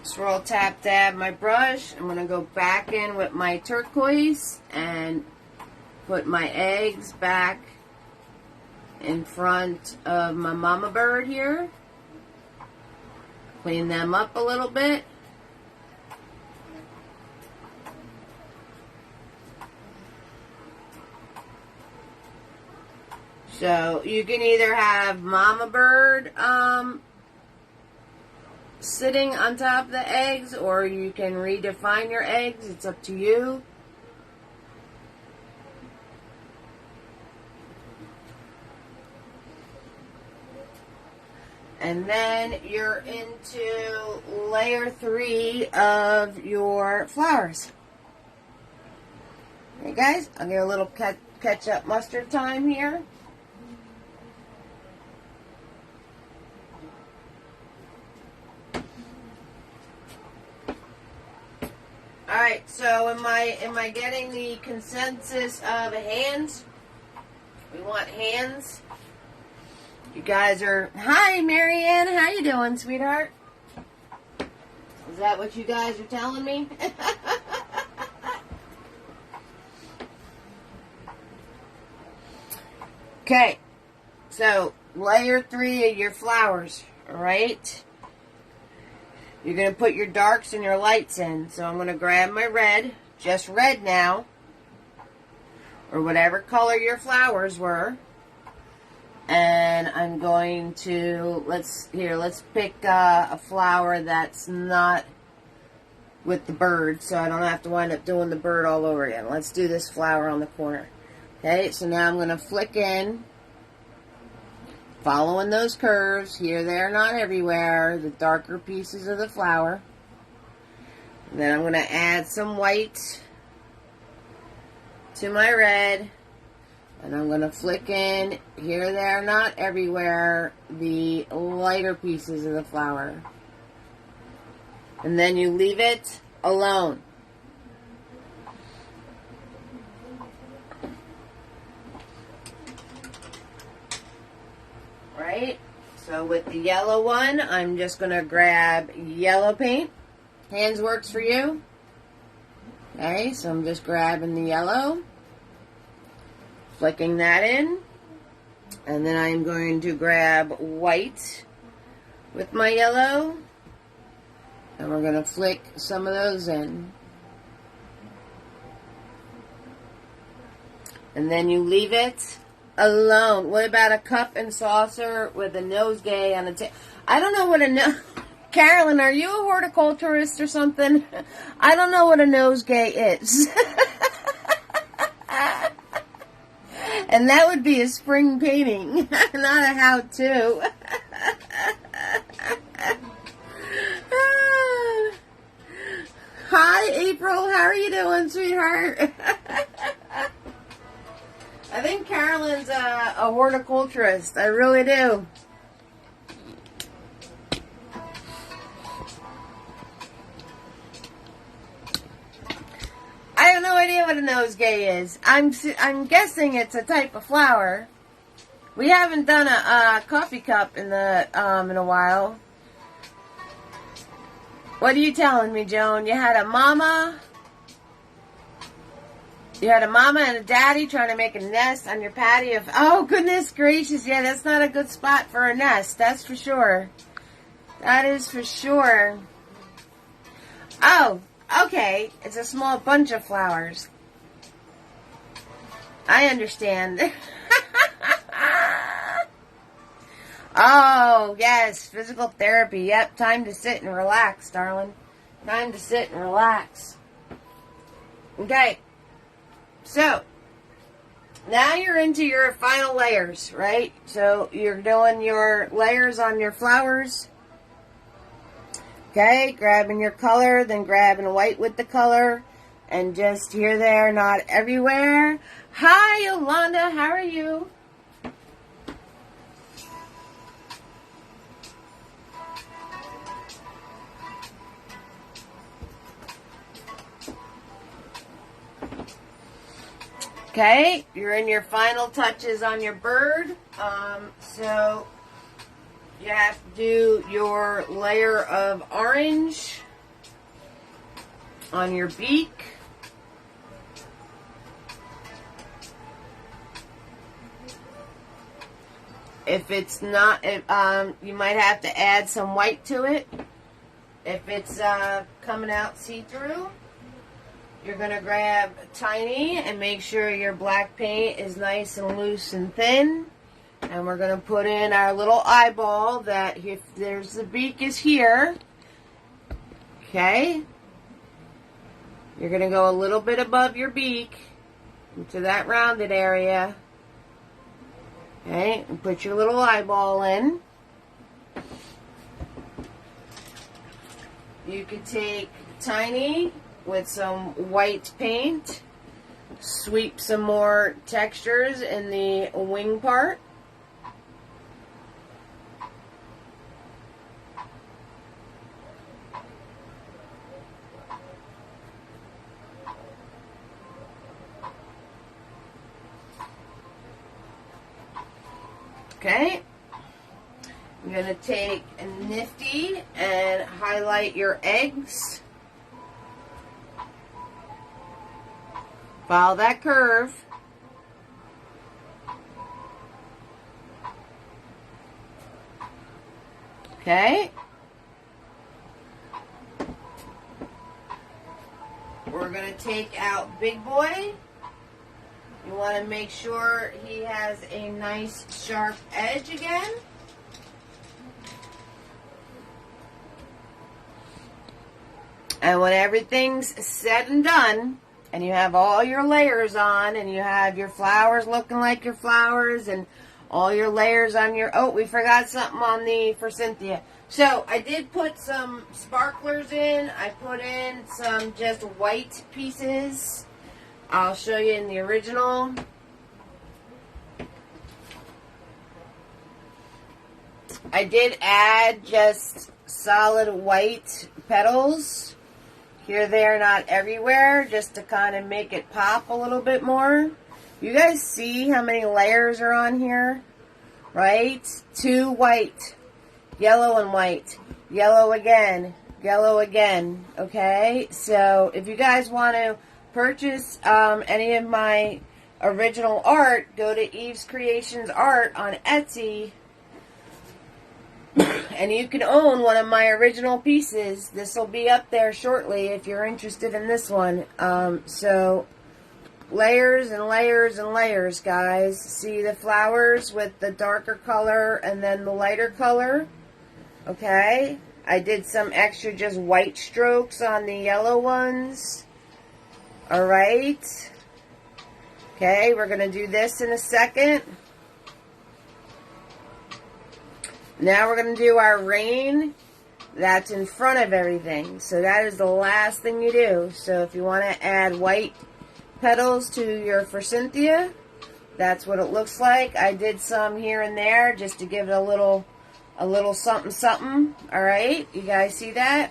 Swirl, tap, dab my brush. I'm going to go back in with my turquoise and put my eggs back in front of my mama bird here. Clean them up a little bit. So you can either have mama bird sitting on top of the eggs, or you can redefine your eggs. It's up to you. And then you're into layer 3 of your flowers. Okay, guys, I'll get a little ketchup mustard time here. Alright, so am I getting the consensus of hands? We want hands. You guys are... Hi, Marianne. How you doing, sweetheart? Is that what you guys are telling me? Okay. So, layer 3 of your flowers, alright? You're going to put your darks and your lights in. So I'm going to grab my red, just red now, or whatever color your flowers were. And I'm going to, let's pick a flower that's not with the bird, so I don't have to wind up doing the bird all over again. Let's do this flower on the corner. Okay, so now I'm going to flick in, following those curves, here, there, not everywhere, the darker pieces of the flower. And then I'm going to add some white to my red. And I'm going to flick in, here, there, not everywhere, the lighter pieces of the flower. And then you leave it alone. Right? So with the yellow one, I'm just going to grab yellow paint. Hands works for you. Okay, so I'm just grabbing the yellow. Flicking that in, and then I'm going to grab white with my yellow, and we're going to flick some of those in. And then you leave it alone. What about a cup and saucer with a nosegay on a table? I don't know what a Carolyn, are you a horticulturist or something? I don't know what a nosegay is. And that would be a spring painting, not a how-to. Hi, April. How are you doing, sweetheart? I think Carolyn's a horticulturist. I really do. I have no idea what a nosegay is. I'm guessing it's a type of flower. We haven't done a coffee cup in a while. What are you telling me, Joan? You had a mama? You had a mama and a daddy trying to make a nest on your patio. Oh, goodness gracious. Yeah, that's not a good spot for a nest. That's for sure. That is for sure. Oh, okay. It's a small bunch of flowers. I understand. Oh, yes. Physical therapy. Yep. Time to sit and relax, darling. Time to sit and relax. Okay. So, now you're into your final layers, right? So, you're doing your layers on your flowers. Okay. Grabbing your color, then grabbing white with the color. And just here, there, not everywhere. Hi, Yolanda. How are you? Okay, you're in your final touches on your bird. So you have to do your layer of orange on your beak. If it's not, you might have to add some white to it. If it's coming out see-through. You're going to grab Tiny and make sure your black paint is nice and loose and thin. And we're going to put in our little eyeball that if there's the beak is here. Okay. You're going to go a little bit above your beak into that rounded area. Okay. And put your little eyeball in. You could take Tiny with some white paint, sweep some more textures in the wing part. Okay, I'm going to take a Nifty and highlight your eggs. Follow that curve. Okay. We're going to take out Big Boy. You want to make sure he has a nice sharp edge again. And when everything's said and done, and you have all your layers on, and you have your flowers looking like your flowers, and all your layers on your... Oh, we forgot something on for Cynthia. So, I did put some sparklers in. I put in some just white pieces. I'll show you in the original. I did add just solid white petals. Here, there, not everywhere, just to kind of make it pop a little bit more. You guys see how many layers are on here? Right? 2 white, yellow and white, yellow again, okay? So, if you guys want to purchase any of my original art, go to Eve's Creations Art on Etsy. And you can own one of my original pieces. This will be up there shortly if you're interested in this one. So, layers and layers and layers, guys. See the flowers with the darker color and then the lighter color? Okay. I did some extra just white strokes on the yellow ones. Alright. Okay, we're going to do this in a second. Now we're going to do our rain. That's in front of everything. So that is the last thing you do. So if you want to add white petals to your forsythia, that's what it looks like. I did some here and there just to give it a little something something. Alright, you guys see that?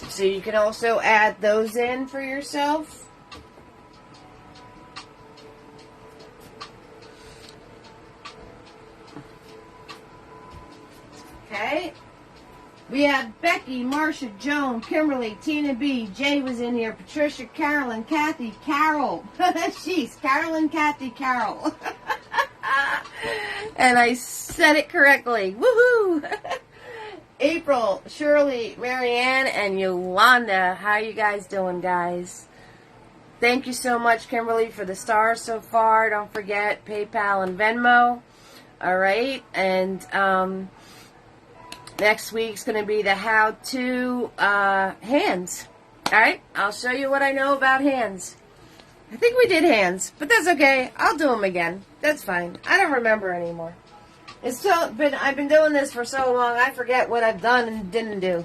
So you can also add those in for yourself. Okay. We have Becky, Marcia, Joan, Kimberly, Tina B, Jay was in here, Patricia, Carolyn, Kathy, Carol. Jeez, Carolyn, Kathy, Carol. And I said it correctly. Woohoo! April, Shirley, Marianne, and Yolanda. How you guys doing, guys? Thank you so much, Kimberly, for the stars so far. Don't forget PayPal and Venmo. All right, and next week's going to be the how-to hands. All right, I'll show you what I know about hands. I think we did hands, but that's okay. I'll do them again. That's fine. I don't remember anymore. I've been doing this for so long, I forget what I've done and didn't do.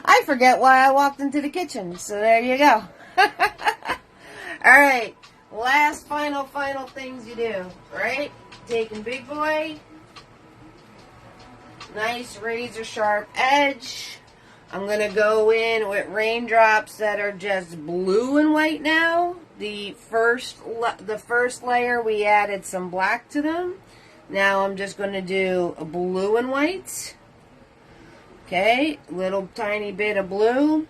I forget why I walked into the kitchen, so there you go. All right, last final things you do, right? Taking Big Boy. Nice razor sharp edge. I'm going to go in with raindrops that are just blue and white now. The first layer we added some black to them. Now I'm just going to do a blue and white. Okay, little tiny bit of blue.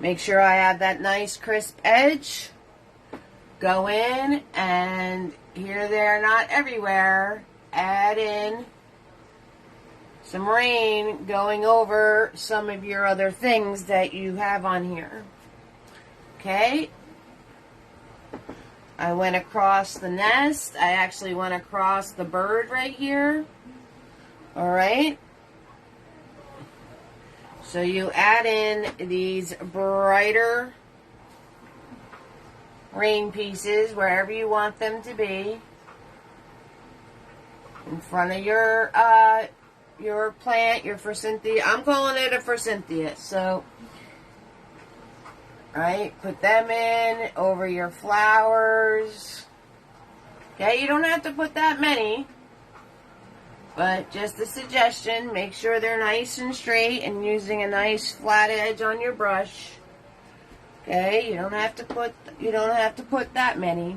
Make sure I have that nice crisp edge. Go in and here, there, not everywhere. Add in some rain going over some of your other things that you have on here. Okay. I went across the nest. I actually went across the bird right here. Alright. So you add in these brighter rain pieces wherever you want them to be. In front of your plant, your forsythia. I'm calling it a forsythia. So, right, put them in over your flowers. Okay, you don't have to put that many, but just a suggestion. Make sure they're nice and straight and using a nice flat edge on your brush. Okay, you don't have to put that many.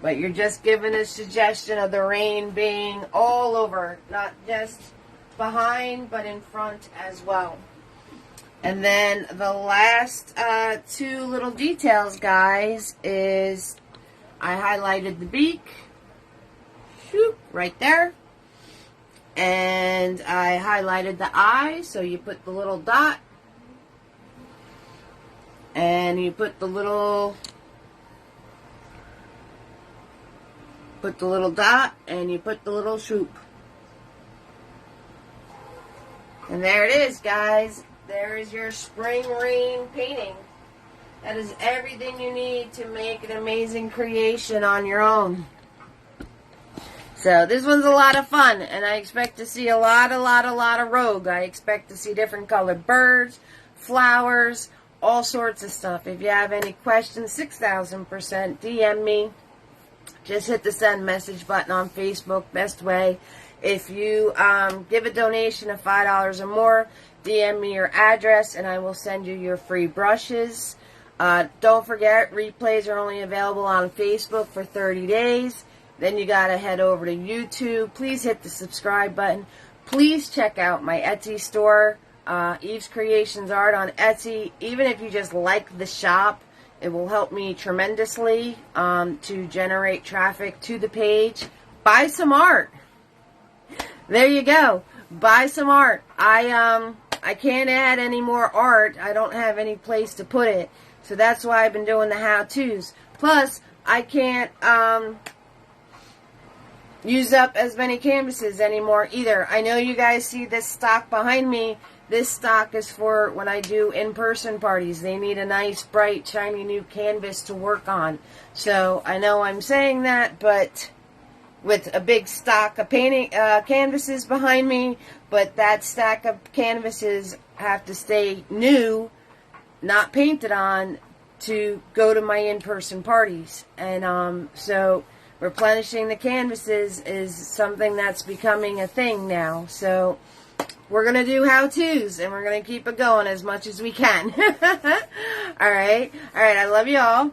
But you're just giving a suggestion of the rain being all over, not just behind, but in front as well. And then the last two little details, guys, is I highlighted the beak, shoop, right there. And I highlighted the eye, so you put the little dot. And you put the little dot, and you put the little swoop. And there it is, guys. There is your spring rain painting. That is everything you need to make an amazing creation on your own. So this one's a lot of fun, and I expect to see a lot of rogue. I expect to see different colored birds, flowers, all sorts of stuff. If you have any questions, 6,000% DM me. Just hit the send message button on Facebook, best way. If you give a donation of $5 or more, DM me your address and I will send you your free brushes. Don't forget, replays are only available on Facebook for 30 days. Then you got to head over to YouTube. Please hit the subscribe button. Please check out my Etsy store, Eve's Creations Art on Etsy. Even if you just like the shop, it will help me tremendously to generate traffic to the page. Buy some art. There you go. Buy some art. I can't add any more art. I don't have any place to put it. So that's why I've been doing the how-tos. Plus, I can't use up as many canvases anymore either. I know you guys see this stock behind me. this stock is for when I do in-person parties. They need a nice, bright, shiny new canvas to work on. So I know I'm saying that, but with a big stock of painting canvases behind me, but that stack of canvases have to stay new, not painted on, to go to my in-person parties. And so replenishing the canvases is something that's becoming a thing now. So we're going to do how-tos, and we're going to keep it going as much as we can. Alright, I love you all.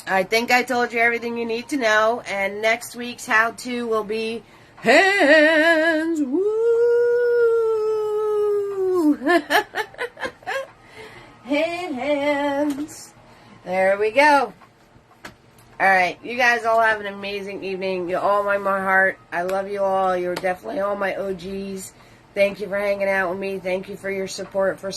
I think I told you everything you need to know, and next week's how-to will be hands. Woo! Hands. There we go. Alright, you guys all have an amazing evening. You're all my heart. I love you all. You're definitely all my OGs. Thank you for hanging out with me. Thank you for your support for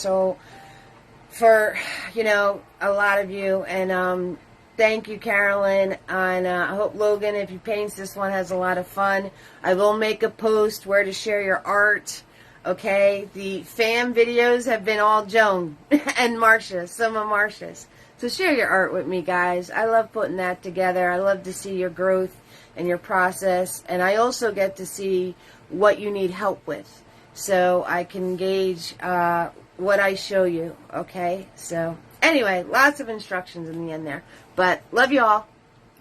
you know, a lot of you. And thank you, Carolyn. And I hope Logan, if he paints this one, has a lot of fun. I will make a post where to share your art. Okay? The fam videos have been all Joan and Marcia, some of Marcia's. So share your art with me, guys. I love putting that together. I love to see your growth and your process. And I also get to see what you need help with, so I can gauge what I show you, okay? So, anyway, lots of instructions in the end there. But, love you all.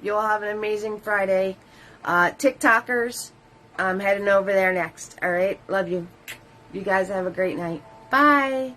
You all have an amazing Friday. TikTokers, I'm heading over there next, alright? Love you. You guys have a great night. Bye.